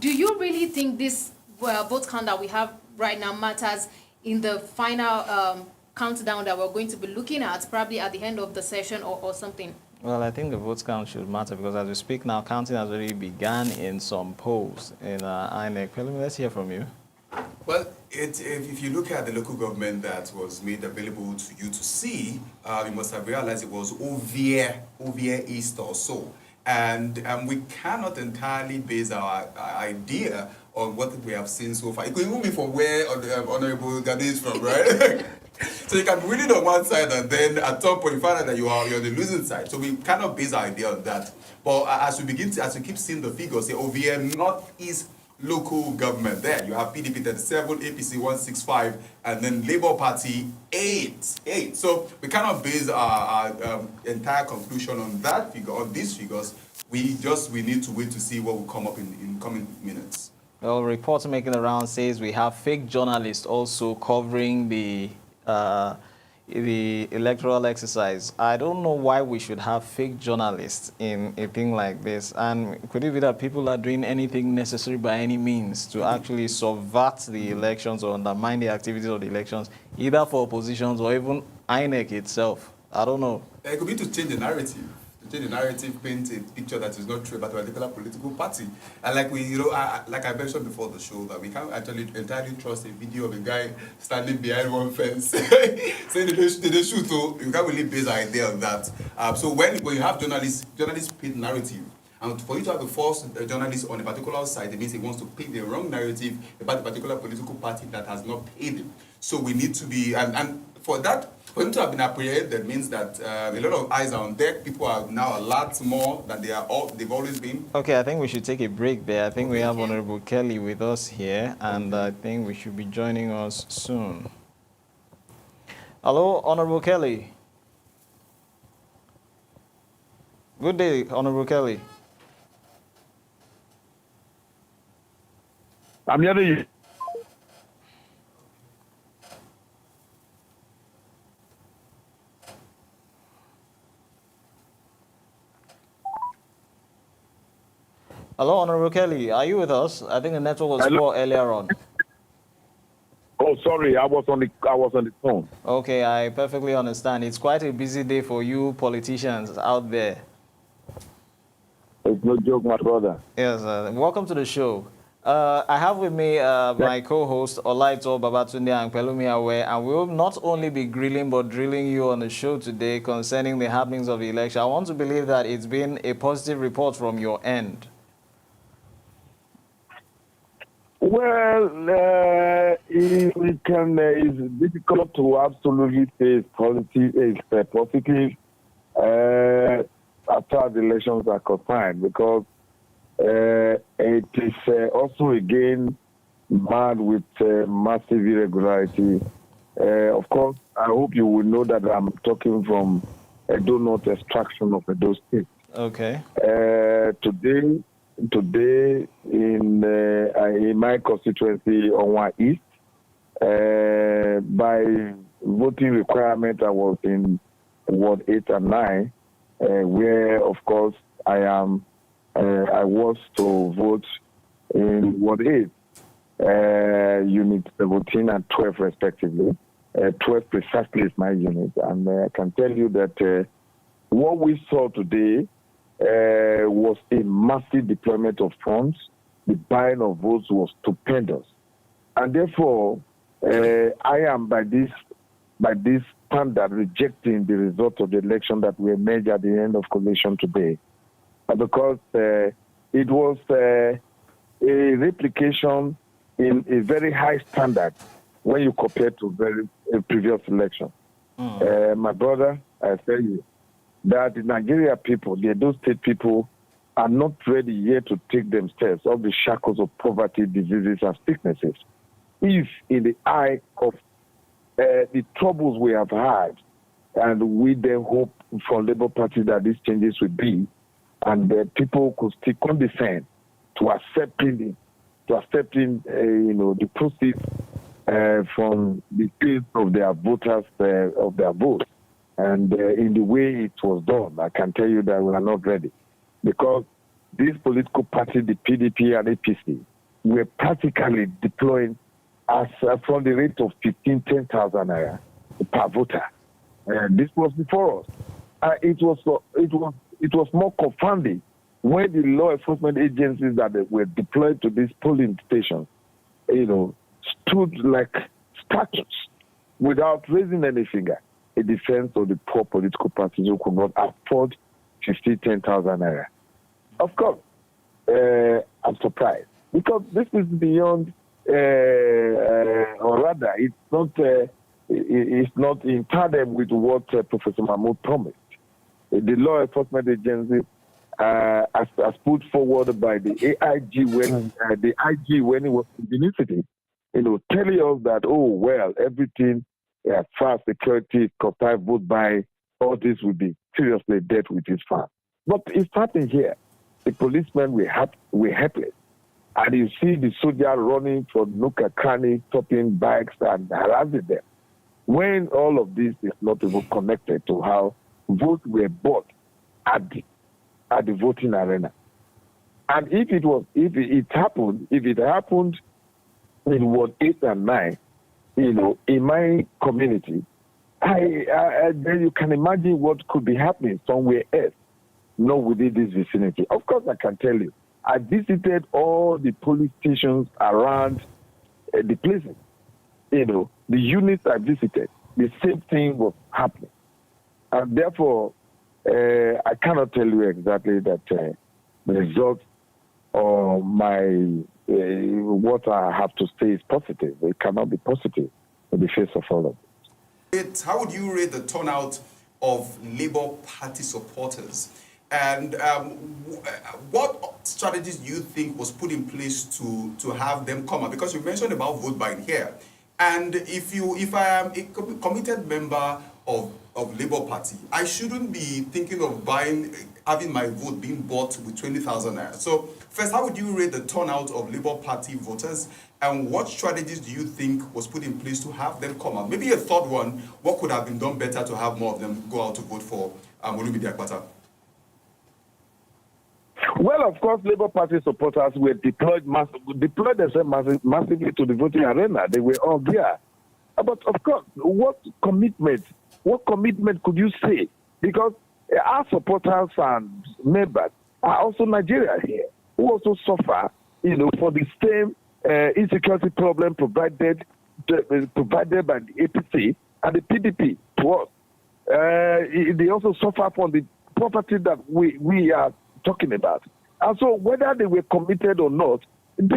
Do you really think this vote count that we have right now matters in the final countdown that we're going to be looking at, probably at the end of the session or something? Well, I think the vote count should matter because as we speak now, counting has already begun in some polls in INEC. Pelumi, let's hear from you. Well, if you look at the local government that was made available to you to see, you must have realized it was Ovia East or so. And we cannot entirely base our idea on what we have seen so far. It could even be from where Honorable Gade is from, right? So you can be winning on one side, and then at some point you find out that you're on the losing side. So we cannot base our idea on that. But as we keep seeing the figures, say OVM Northeast local government, there you have PDP 37, APC 165, and then Labour Party 8. So we cannot base our entire conclusion on that figure, on these figures. We need to wait to see what will come up in coming minutes. Well, reports making the round says we have fake journalists also covering the electoral exercise. I don't know why we should have fake journalists in a thing like this. And could it be that people are doing anything necessary by any means to actually subvert the elections or undermine the activities of the elections, either for oppositions or even INEC itself? I don't know. It could be to change the narrative. Paint a picture that is not true about a particular political party. And like like I mentioned before the show, that we can't actually entirely trust a video of a guy standing behind one fence saying they shoot. So you can't really base our idea on that. So when you have journalists paint narrative, and for you to have a false journalist on a particular side, it means he wants to paint the wrong narrative about a particular political party that has not paid him. So we need to be, and for that, for him to have been apprehended means that a lot of eyes are on deck. People are now a lot more than they've always been. Okay, I think we should take a break there. I think we have Honorable Kelly with us here, and I think we should be joining us soon. Hello, Honorable Kelly. Good day, Honorable Kelly. I'm hearing you. Hello, Honorable Kelly. Are you with us? I think the network was poor earlier on. Oh, sorry, I was on the phone. Okay, I perfectly understand. It's quite a busy day for you politicians out there. It's no joke, my brother. Yes, welcome to the show. I have with me my co-host Olaito Babatunde and Pelumi Awe, and we will not only be grilling but drilling you on the show today concerning the happenings of the election. I want to believe that it's been a positive report from your end. Well, it's difficult to absolutely say it's positive after the elections are concerned, because it is also again marred with massive irregularity. Of course, I hope you will know that I'm talking from Edo North extraction of Edo State. Okay. Today in my constituency, Onwa East, by voting requirement, I was in Ward 8 and 9, where, of course, I was to vote in Ward 8, Unit 17 and 12 respectively. 12 precisely is my unit. And I can tell you that what we saw today was a massive deployment of funds. The buying of votes was stupendous. And therefore, I am by this standard rejecting the result of the election that we made at the end of collation today. Because it was a replication in a very high standard when you compare to previous election. My brother, I tell you, that the Nigeria people, the Edo State people, are not ready yet to take themselves off the shackles of poverty, diseases, and sicknesses. If in the eye of the troubles we have had, and we then hope from Labour Party that these changes will be, and people could still condescend to accepting the proceeds from the field of their voters, of their votes. And in the way it was done, I can tell you that we are not ready. Because these political parties, the PDP and APC, were practically deploying as from the rate of 10,000 naira per voter. This was before us. It was more confounding when the law enforcement agencies that were deployed to these polling stations, stood like statues without raising any finger in defense of the poor political parties who could not afford 10,000 naira. Of course, I'm surprised because this is beyond, or rather, it's not is not in tandem with what Professor Mahmoud promised. The law enforcement agency, as put forward by the AIG the IG when it was in the university, telling us that, oh, well, everything as far as security, contact, vote by, all this will be seriously dealt with this far. But it's starting here. The policemen were helpless. And you see the soldier running from nook and cranny, stopping bikes and harassing them. When all of this is not even connected to how votes were bought at the voting arena. And if it happened in Ward 8 and 9, in my community, then you can imagine what could be happening somewhere else, not within this vicinity. Of course, I can tell you, I visited all the police stations around the places. The units I visited, the same thing was happening. And therefore, I cannot tell you exactly that the result of what I have to say is positive. It cannot be positive in the face of all of it. How would you rate the turnout of Labour Party supporters? And what strategies do you think was put in place to have them come out? Because you mentioned about vote buying here. And if I am a committed member of Labour Party, I shouldn't be thinking of having my vote being bought with 20,000 naira. So first, how would you rate the turnout of Labour Party voters? And what strategies do you think was put in place to have them come out? Maybe a third one, what could have been done better to have more of them go out to vote for Olumide Akpata? Well, of course, Labour Party supporters were deployed themselves massively to the voting arena. They were all there. But of course, what commitment could you say? Because our supporters and members are also Nigerians here, who also suffer, for the same insecurity problem provided by the APC and the PDP to us. They also suffer from the poverty that we are talking about. And so whether they were committed or not, they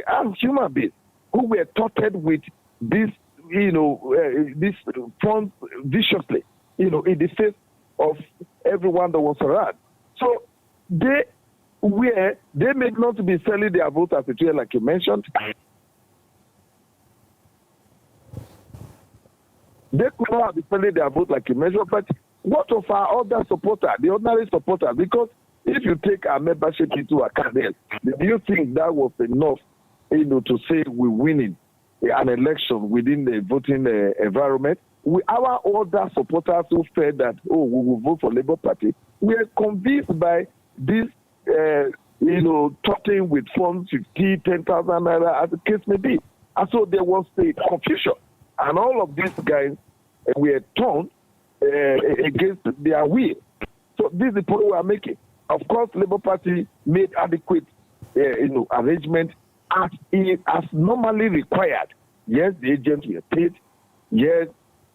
are human beings who were taunted with this, this funds viciously, in the face of everyone that was around. So they may not be selling their vote as a trade, like you mentioned. They could not be selling their vote like you mentioned, but what of our other supporters, the ordinary supporters? Because if you take our membership into account, do you think that was enough, to say we're winning an election within the voting environment? Our other supporters who said that, we will vote for Labour Party, we are convinced by this, talking with funds, 50, 10,000 naira, as the case may be. And so there was a confusion. And all of these guys were torn against their will. So this is the point we are making. Of course, Labour Party made adequate, arrangement as normally required. Yes, the agents were paid. Yes,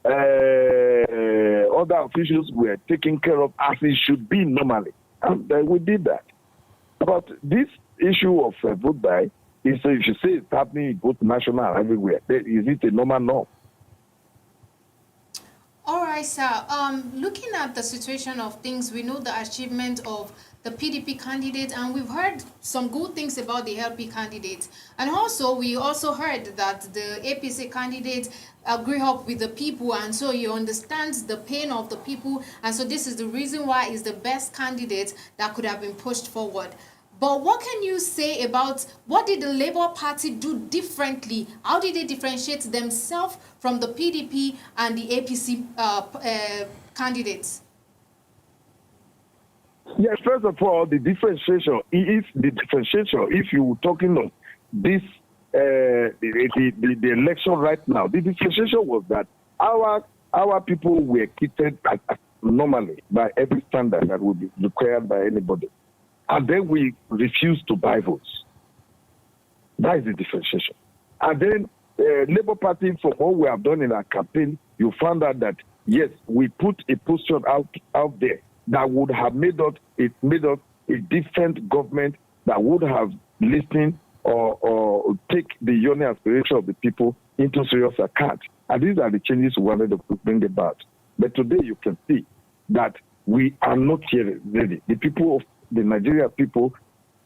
other officials were taken care of as it should be normally, and we did that. But this issue of vote buy is, if you say it's happening both national and everywhere, is it a normal norm? All right, sir. Looking at the situation of things, we know the achievement of the PDP candidate, and we've heard some good things about the LP candidate. And also, we also heard that the APC candidate grew up with the people, and so he understands the pain of the people, and so this is the reason why he's the best candidate that could have been pushed forward. But what can you say about what did the Labour Party do differently? How did they differentiate themselves from the PDP and the APC candidates? Yes, first of all, the differentiation, if you're talking of this, the election right now, the differentiation was that our people were treated normally by every standard that would be required by anybody. And then we refused to buy votes. That is the differentiation. And then Labour Party, from what we have done in our campaign, you found out that, yes, we put a position out there that would have made us a different government that would have listened or take the yearning aspiration of the people into serious account. And these are the changes we wanted to bring about. But today you can see that we are not yet ready. The people of the Nigeria people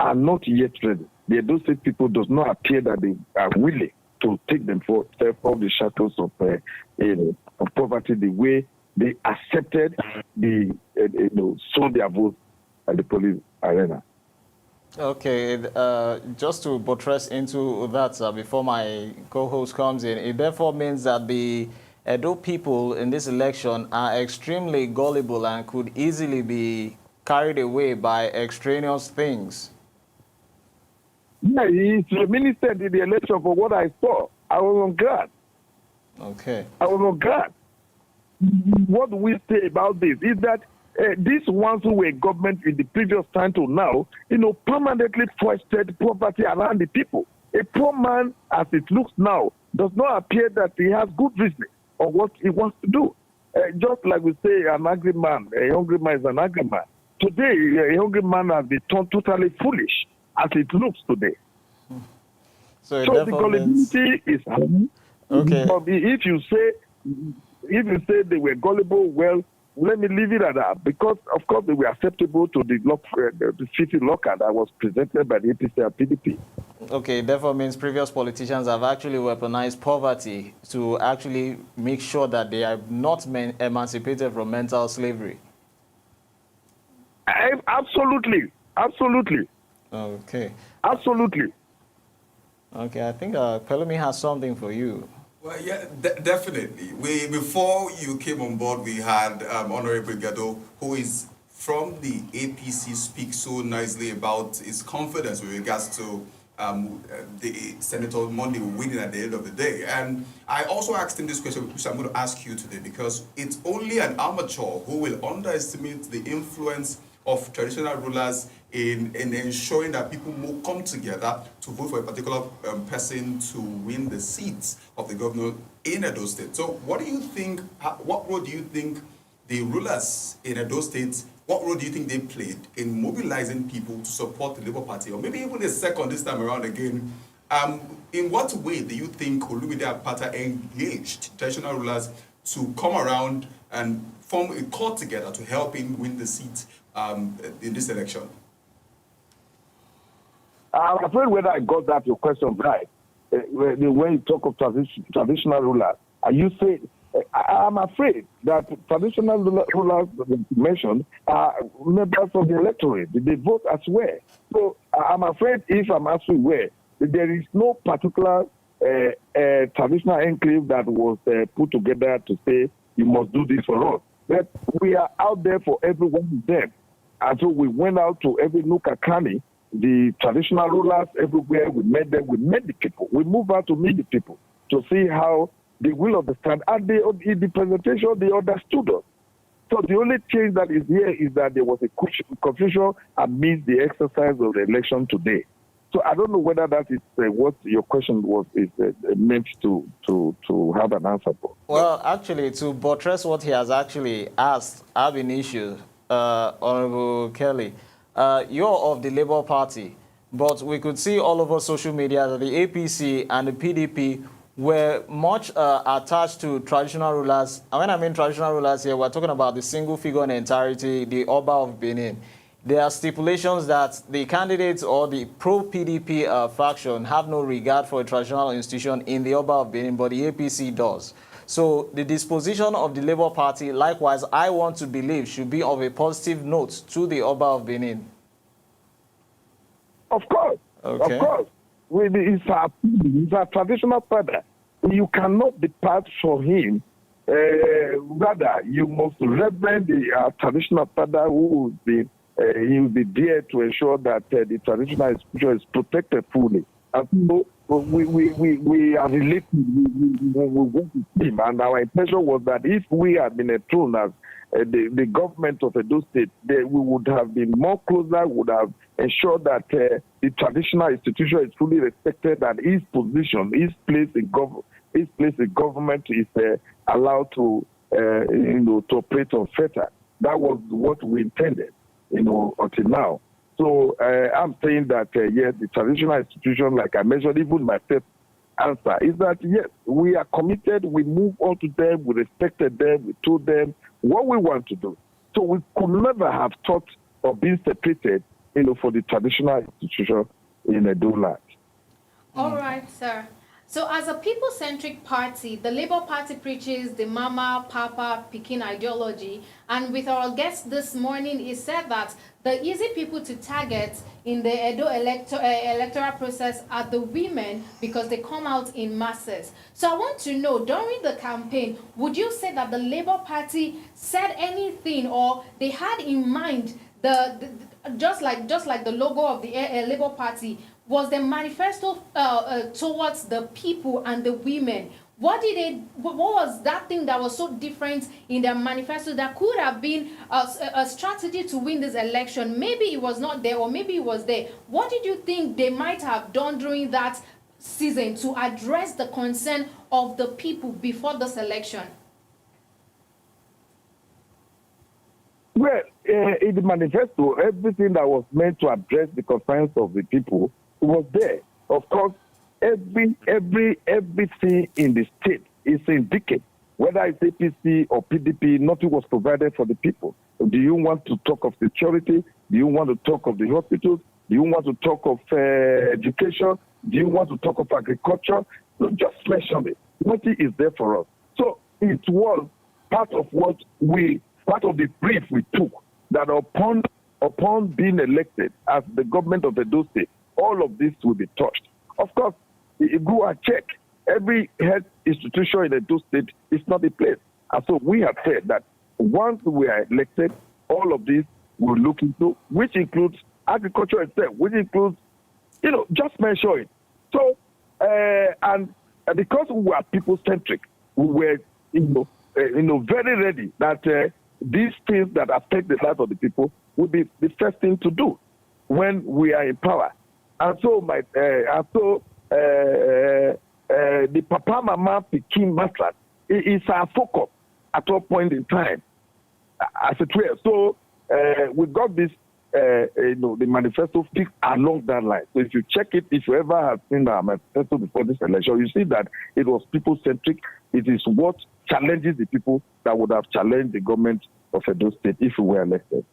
are not yet ready. The Edo State people does not appear that they are willing to take them for the shackles of poverty the way they accepted sold their vote at the police arena. Okay, just to buttress into that before my co-host comes in, it therefore means that the Edo people in this election are extremely gullible and could easily be carried away by extraneous things. Yeah, he's administered in the election for what I saw. I was on guard. Okay. I was on guard. What we say about this is that these ones who were government in the previous time to now, permanently fostered poverty around the people. A poor man, as it looks now, does not appear that he has good reason on what he wants to do. Just like we say, an angry man, a hungry man is an angry man. Today, a hungry man has been turned totally foolish, as it looks today. So the gullibility is okay. If you say they were gullible, well, let me leave it at that, because of course they were acceptable to the city local that was presented by the APC and PDP. Okay, therefore means previous politicians have actually weaponized poverty to actually make sure that they are not emancipated from mental slavery. Absolutely. Okay. Absolutely. Okay, I think Pelumi has something for you. Well, yeah, definitely. Before you came on board, we had Honorable Gado, who is from the APC, speak so nicely about his confidence with regards to the Senator Monday winning at the end of the day. And I also asked him this question, which I'm going to ask you today, because it's only an amateur who will underestimate the influence of traditional rulers in ensuring that people will come together to vote for a particular person to win the seats of the governor in Edo State. So what do you think, what role do you think the rulers in Edo State, what role do you think they played in mobilizing people to support the Labour Party, or maybe even a second this time around again? In what way do you think Olumide Apata engaged traditional rulers to come around and form a court together to help him win the seat in this election? I'm afraid whether I got that your question right. When you talk of traditional rulers, you say, I'm afraid that traditional rulers mentioned are members of the electorate. They vote as well. So I'm afraid if I'm asking where, there is no particular traditional enclave that was put together to say, you must do this for us. But we are out there for every one of them. And so we went out to every nook and cranny, the traditional rulers everywhere. We met them, we met the people. We moved out to meet the people to see how they will understand. And in the presentation, they understood us. So the only change that is here is that there was a confusion amidst the exercise of the election today. So I don't know whether that is what your question is meant to have an answer for. Well, actually, to buttress what he has actually asked, ab initio, Honorable Kelly, you're of the Labour Party, but we could see all over social media that the APC and the PDP were much attached to traditional rulers. And when I mean traditional rulers here, we're talking about the single figure in entirety, the Oba of Benin. There are stipulations that the candidates or the pro-PDP faction have no regard for a traditional institution in the Oba of Benin, but the APC does. So the disposition of the Labour Party, likewise, I want to believe, should be of a positive note to the Oba of Benin. Of course. Okay. Of course. It's our traditional father. You cannot depart from him. Rather, you must reverend the traditional father who he will be there to ensure that the traditional institution is protected fully. And so we are related. We work with him, and our intention was that if we had been enthroned as the government of Edo State, we would have been more closer, would have ensured that the traditional institution is fully respected, and his position, his place in government is allowed to operate on FETA. That was what we intended, until now. So I'm saying that yes, the traditional institution, like I mentioned, even myself answer is that, yes, we are committed, we move on to them, we respected them, we told them what we want to do. So we could never have thought of being separated, for the traditional institution in Edo land. All right, sir. So as a people-centric party, the Labour Party preaches the Mama, Papa, Pikin ideology. And with our guest this morning, he said that the easy people to target in the Edo electoral process are the women because they come out in masses. So I want to know, during the campaign, would you say that the Labour Party said anything or they had in mind just like the logo of the Labour Party, was the manifesto towards the people and the women? What was that thing that was so different in their manifesto that could have been a strategy to win this election? Maybe it was not there, or maybe it was there. What did you think they might have done during that season to address the concern of the people before this election? Well, in the manifesto, everything that was meant to address the concerns of the people was there. Of course, everything in the state is indicated. Whether it's APC or PDP, nothing was provided for the people. Do you want to talk of security? Do you want to talk of the hospitals? Do you want to talk of education? Do you want to talk of agriculture? So just mention it. Nothing is there for us. So it was part of the brief we took, that upon being elected as the government of Edo State, all of this will be touched. Of course, you go and check. Every health institution in Edo State is not a place. And so we have said that once we are elected, all of this will look into, which includes agriculture itself, which includes, just mention it. So, and because we were people-centric, we were, very ready that these things that affect the life of the people will be the first thing to do when we are in power. And so, the Papa, Mama, Pikin matter is our focus at all point in time, as it were. So we got this, the manifesto fixed along that line. So if you check it, if you ever have seen our manifesto before this election, you see that it was people-centric. It is what challenges the people that would have challenged the government of Edo State if we were elected.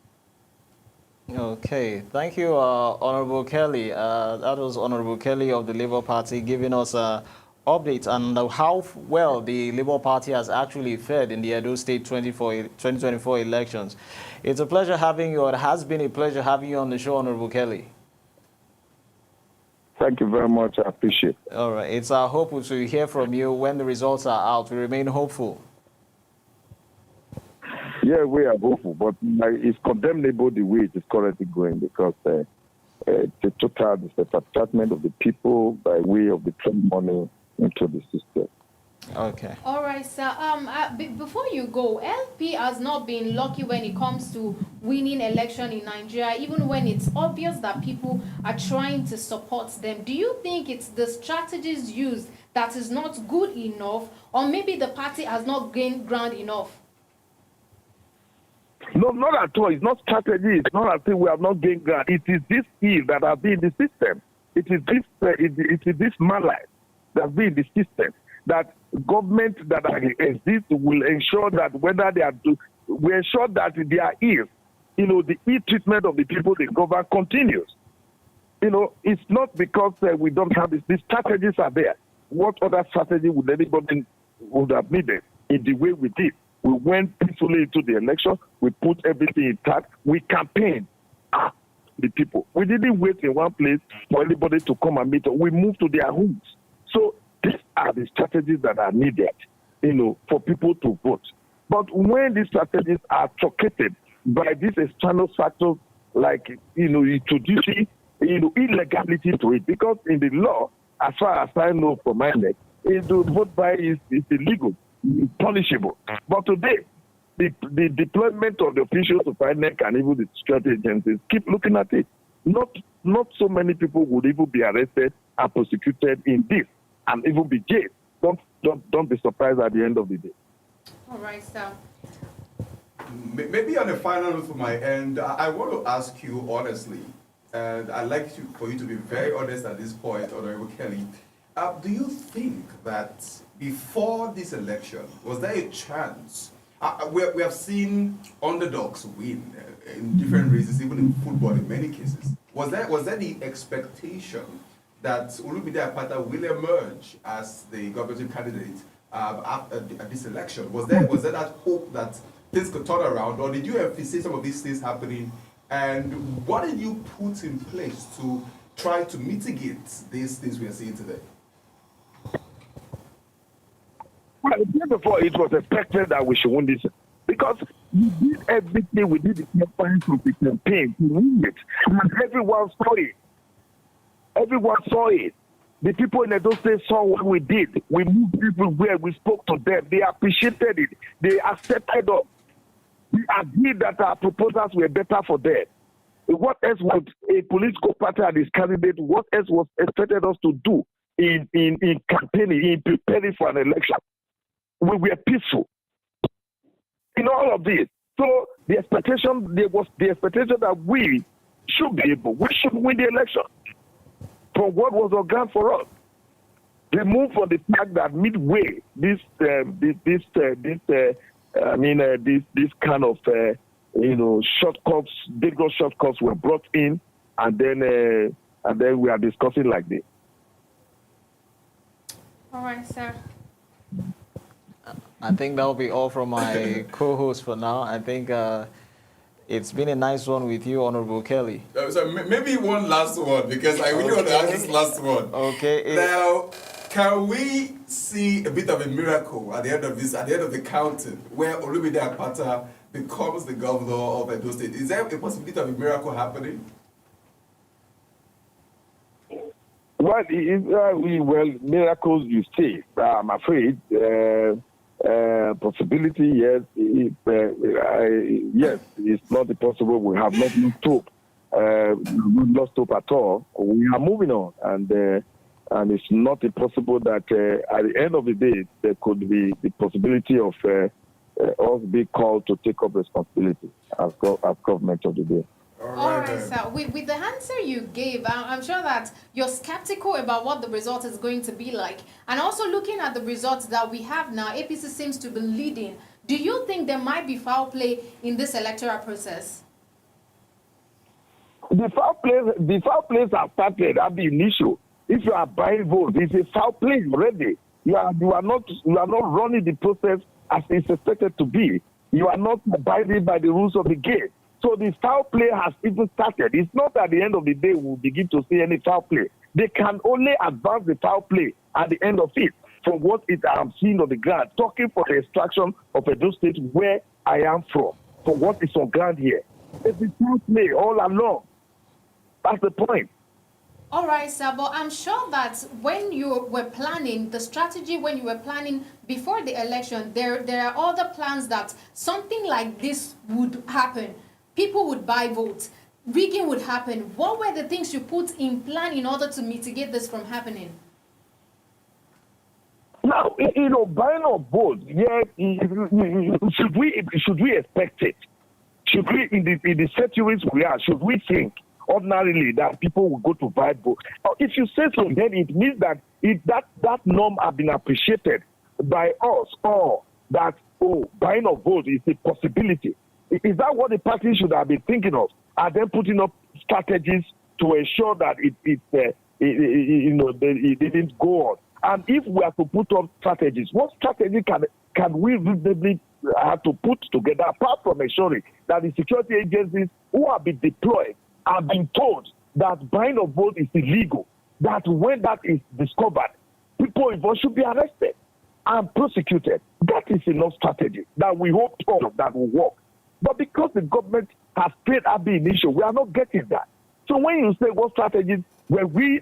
Okay, thank you, Honorable Kelly. That was Honorable Kelly of the Labour Party giving us an update on how well the Labour Party has actually fared in the Edo State 2024 elections. It's a pleasure having you, or it has been a pleasure having you on the show, Honorable Kelly. Thank you very much. I appreciate it. All right, it's our hope to hear from you when the results are out. We remain hopeful. Yeah, we are hopeful, but it's condemnable the way it is currently going, because the total disenfranchisement of the people by way of the trade money into the system. Okay. All right, sir. Before you go, LP has not been lucky when it comes to winning election in Nigeria, even when it's obvious that people are trying to support them. Do you think it's the strategies used that is not good enough, or maybe the party has not gained ground enough? No, not at all. It's not strategy. It's not as if we have not gained ground. It is this ill that has been in the system. It is this malice that has been in the system. That government that exists will ensure that whether they are we ensure that their ill, the ill treatment of the people they govern continues. It's not because we don't have this. These strategies are there. What other strategy would anybody would have needed in the way we did? We went peacefully into the election. We put everything intact. We campaigned the people. We didn't wait in one place for anybody to come and meet us. We moved to their homes. So these are the strategies that are needed, for people to vote. But when these strategies are truncated by these external factors, like, introducing, illegality to it, because in the law, as far as I know from my neck, the vote by is illegal, punishable. But today, the deployment of the officials of INEC and even the security agencies keep looking at it. Not so many people would even be arrested and prosecuted in this, and even be jailed. Don't be surprised at the end of the day. All right, sir. Maybe on a final note from my end, I want to ask you honestly, and I'd like for you to be very honest at this point, Honorable Kelly. Do you think that before this election, was there a chance? We have seen underdogs win in different races, even in football in many cases. Was there the expectation that Olumide Apata will emerge as the governing candidate after this election? Was there that hope that things could turn around, or did you see some of these things happening? And what did you put in place to try to mitigate these things we are seeing today? Well, even before it was expected that we should win this because we did everything, we did the campaign from the campaign to win it. And everyone saw it. Everyone saw it. The people in Edo State saw what we did. We moved everywhere. We spoke to them. They appreciated it. They accepted us. We agreed that our proposals were better for them. What else would a political party and its candidate, what else was expected us to do in campaigning, in preparing for an election? We were peaceful in all of this. So the expectation, there was the expectation that we should be able, we should win the election. For what was our ground for us? Remove from the fact that midway, this kind of shortcuts, dangerous shortcuts were brought in, and then we are discussing like this. All right, sir. I think that'll be all from my co-host for now. I think it's been a nice one with you, Honorable Kelly. So maybe one last one, because I really want to ask this last one. Okay. Now, can we see a bit of a miracle at the end of the counting, where Olumide Apata becomes the governor of Edo State? Is there a possibility of a miracle happening? Well, miracles you say. I'm afraid. Possibility, yes. Yes, it's not impossible. We have not lost hope. Lost hope at all. We are moving on, and it's not impossible that at the end of the day there could be the possibility of us being called to take up responsibility as government of the day. All right, sir. With the answer you gave, I'm sure that you're skeptical about what the result is going to be like. And also looking at the results that we have now, APC seems to be leading. Do you think there might be foul play in this electoral process? The foul plays have started at the initial. If you are buying votes, it's a foul play already. You are not running the process as it's expected to be. You are not abiding by the rules of the game. So the foul play has even started. It's not at the end of the day we'll begin to see any foul play. They can only advance the foul play at the end of it. From what I'm seeing on the ground, talking for the extraction of Edo State where I am from, for what is on ground here. It's a foul play all along. That's the point. All right, sir, but I'm sure that when you were planning, the strategy when you were planning before the election, there are other plans that something like this would happen. People would buy votes. Rigging would happen. What were the things you put in plan in order to mitigate this from happening? Now, buying of votes, yes, should we expect it? Should we, in the centuries we are, should we think ordinarily that people will go to buy votes? If you say so, then it means that that norm has been appreciated by us, or that, buying of votes is a possibility. Is that what the party should have been thinking of? And then putting up strategies to ensure that it didn't go on. And if we are to put up strategies, what strategy can we reasonably have to put together apart from ensuring that the security agencies who have been deployed have been told that buying of votes is illegal, that when that is discovered, people involved should be arrested and prosecuted? That is enough strategy that we hope that will work. But because the government has played at the initial, we are not getting that. So when you say what strategies were we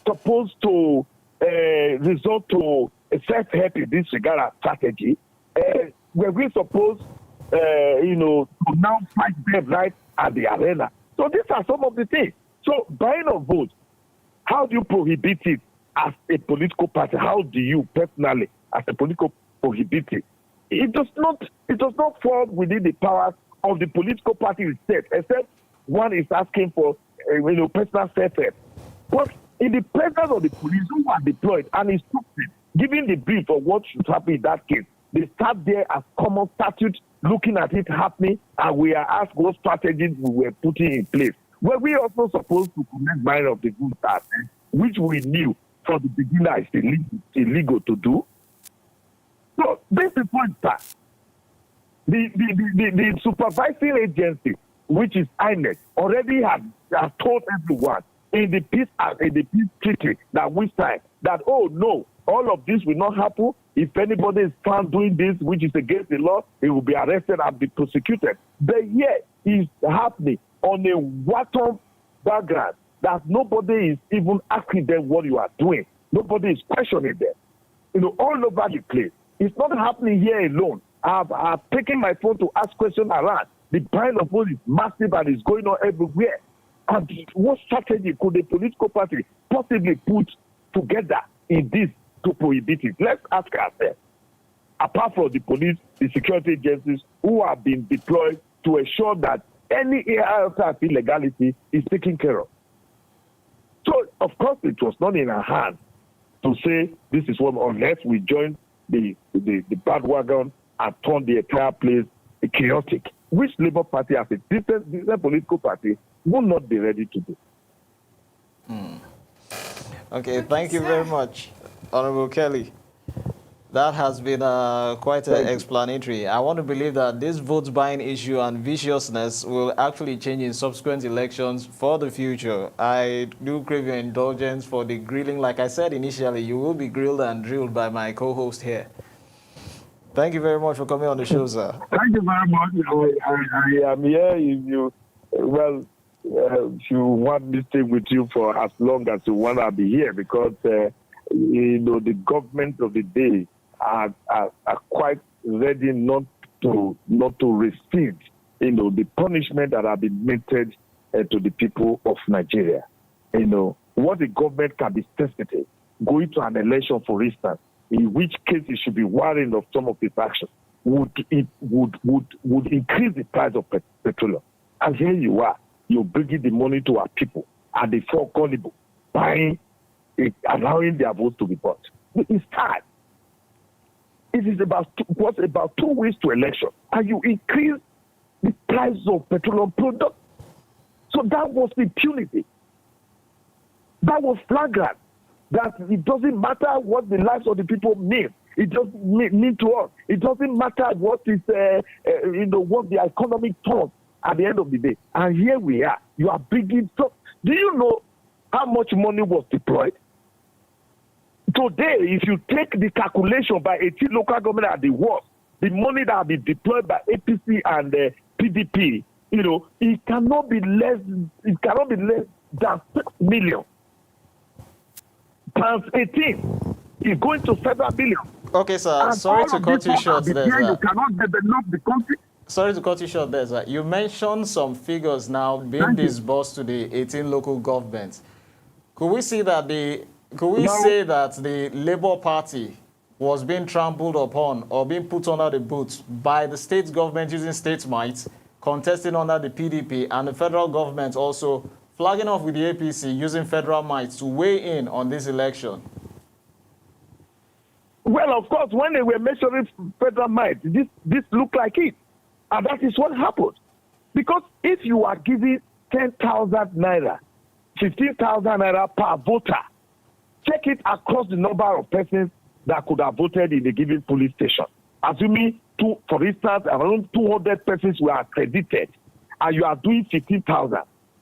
supposed to resort to a self-help in this regard strategy, were we supposed to now fight them right at the arena? So these are some of the things. So buying of votes, how do you prohibit it as a political party? How do you personally, as a political prohibit it? It does not fall within the powers of the political party itself, except one is asking for personal self-help. But in the presence of the police who are deployed and instructed, giving the brief of what should happen in that case. They start there as common statute, looking at it happening, and we are asked what strategies we were putting in place. Were we also supposed to connect mind of the good start, which we knew from the beginning is illegal to do? So this is point start. The supervising agency, which is INEC, already has told everyone in the peace treaty that we signed that, oh no, all of this will not happen. If anybody is found doing this, which is against the law, he will be arrested and be prosecuted. But yet, it's happening on a water background that nobody is even asking them what you are doing. Nobody is questioning them. You know, all over the place. It's not happening here alone. I've taken my phone to ask questions around. The pile of votes is massive and it's going on everywhere. And what strategy could the political party possibly put together in this to prohibit it? Let's ask ourselves. Apart from the police, the security agencies who have been deployed to ensure that any iota of illegality is taken care of. So, of course, it was not in our hands to say this is what, unless we join the bandwagon and turn the entire place chaotic, which Labour Party as a different political party will not be ready to do. Okay, thank you very much, Honorable Kelly. That has been quite explanatory. I want to believe that this vote buying issue and viciousness will actually change in subsequent elections for the future. I do crave your indulgence for the grilling. Like I said initially, you will be grilled and drilled by my co-host here. Thank you very much for coming on the show, sir. Thank you very much. I am here. If you want me to stay with you for as long as you want to be here, because the government of the day are quite ready not to receive the punishment that have been meted to the people of Nigeria. What the government can be sensitive going to an election, for instance, in which case it should be warning of some of its actions, would increase the price of petroleum. And here you are, you're bringing the money to our people, and they fall gullible, allowing their votes to be bought. It's time. It is about 2 weeks to election, and you increase the price of petroleum products. So that was impunity. That was flagrant. That it doesn't matter what the lives of the people mean. It doesn't mean to us. It doesn't matter what is what the economic turns at the end of the day. And here we are. You are bringing. So, do you know how much money was deployed? Today, if you take the calculation by 18 local government at the worst, the money that will be deployed by APC and PDP, it cannot be less. It cannot be less than 6 million. Times 18 is going to several billion. Okay, sir. And sorry to cut you short there, sir. You cannot develop the country. Sorry to cut you short there, sir. You mentioned some figures now being disbursed to the 18 local governments. Could we say that the Labour Party was being trampled upon or being put under the boots by the state government using state might, contesting under the PDP, and the federal government also flagging off with the APC using federal might to weigh in on this election? Well, of course, when they were measuring federal might, this looked like it. And that is what happened. Because if you are giving 10,000 naira, 15,000 naira per voter, check it across the number of persons that could have voted in a given police station. Assuming, for instance, around 200 persons were accredited, and you are doing 15,000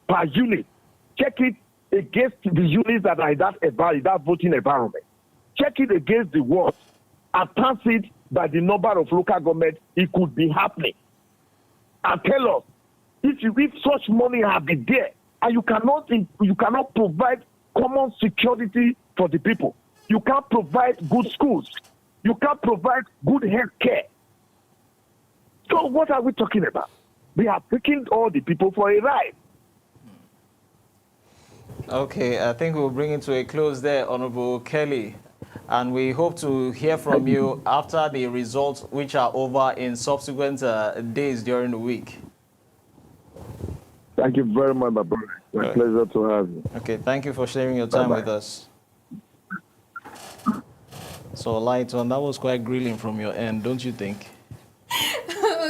per unit. Check it against the units that are in that voting environment. Check it against the world and pass it by the number of local governments it could be happening. And tell us, if such money had been there, and you cannot provide common security for the people, you can't provide good schools, you can't provide good health care. So what are we talking about? We are taking all the people for a ride. Okay, I think we'll bring it to a close there, Honorable Kelly. And we hope to hear from you after the results, which are over in subsequent days during the week. Thank you very much, my brother. It's a pleasure to have you. Okay, thank you for sharing your time Bye-bye. with us. So, Lighton, that was quite grilling from your end, don't you think?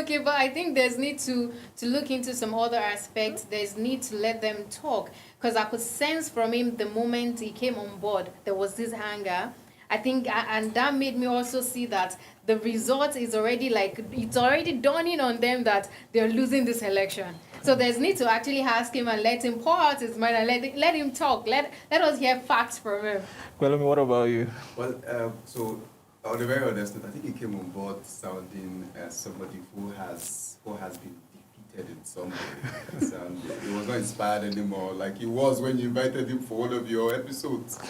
Okay, but I think there's need to look into some other aspects. There's need to let them talk, because I could sense from him the moment he came on board there was this anger. I think, and that made me also see that the result is already like, it's already dawning on them that they're losing this election. So there's need to actually ask him and let him pour out his mind and let him talk. Let us hear facts from him. Kwelumi, what about you? Well, so on the very honest note, I think he came on board sounding as somebody who has been defeated in some way. And he was not inspired anymore, like he was when you invited him for one of your episodes,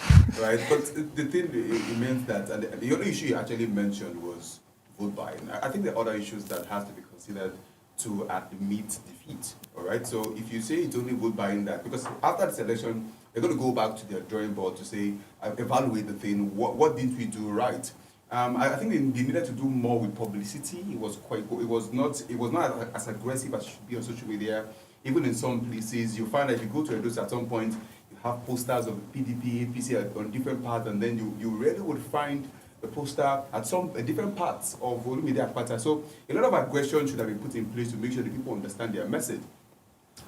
right? But the thing, it meant that, and the only issue he actually mentioned was vote buying. I think the other issues that has to be considered to admit defeat, all right? So if you say it's only vote buying that, because after this election, they're going to go back to their drawing board to say, evaluate the thing, what didn't we do right? I think they needed to do more with publicity. It was quite good. It was not as aggressive as it should be on social media. Even in some places, you find that if you go to a dose at some point, you have posters of PDP, APC on different parts, and then you really would find the poster at some different parts of media Akpata. So a lot of aggression should have been put in place to make sure that people understand their message.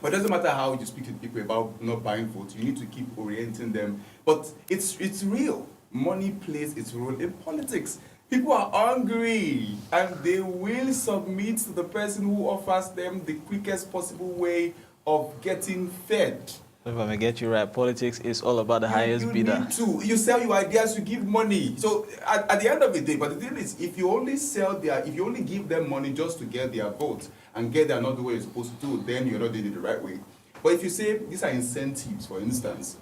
But it doesn't matter how you speak to people about not buying votes, you need to keep orienting them. But it's real. Money plays its role in politics. People are hungry and they will submit to the person who offers them the quickest possible way of getting fed. If I may get you right, politics is all about the highest bidder. Need to. You sell your ideas, you give money. So at the end of the day, but the thing is, if you only give them money just to get their vote and get there not the way you're supposed to do, then you're not doing it the right way. But if you say these are incentives, for instance,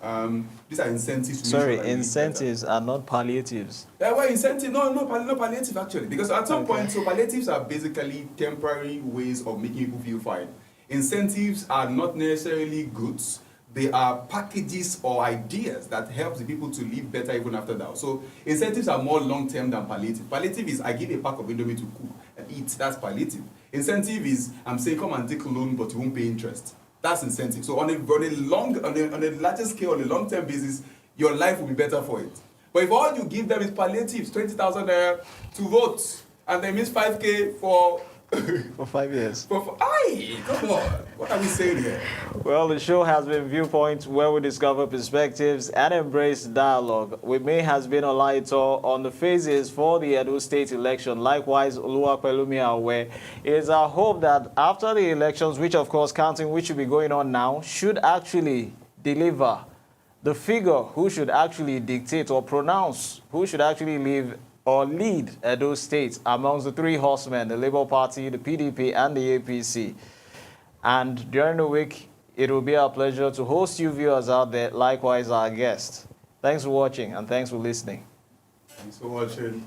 these are incentives. Sorry, incentives are not palliatives. Well, incentive, no palliative actually, because at some point, so palliatives are basically temporary ways of making people feel fine. Incentives are not necessarily goods. They are packages or ideas that help the people to live better even after that. So incentives are more long-term than palliative. Palliative is I give a pack of Indomie to cook and eat. That's palliative. Incentive is I'm saying come and take a loan, but you won't pay interest. That's incentive. So on a larger scale, on a long-term basis, your life will be better for it. But if all you give them is palliatives, 20,000 naira to vote, and they miss 5K for For 5 years. come on. What are we saying here? Well, the show has been Viewpoint, where we discover perspectives and embrace dialogue. With me has been Olaito on the phases for the Edo State election. Likewise, Oluwapelumi Awe. It is our hope that after the elections, which of course counting which should be going on now, should actually deliver the figure who should actually dictate or pronounce who should actually lead Edo State amongst the three horsemen, the Labour Party, the PDP, and the APC. And during the week, it will be our pleasure to host you viewers out there, likewise our guests. Thanks for watching and thanks for listening. Thanks for watching.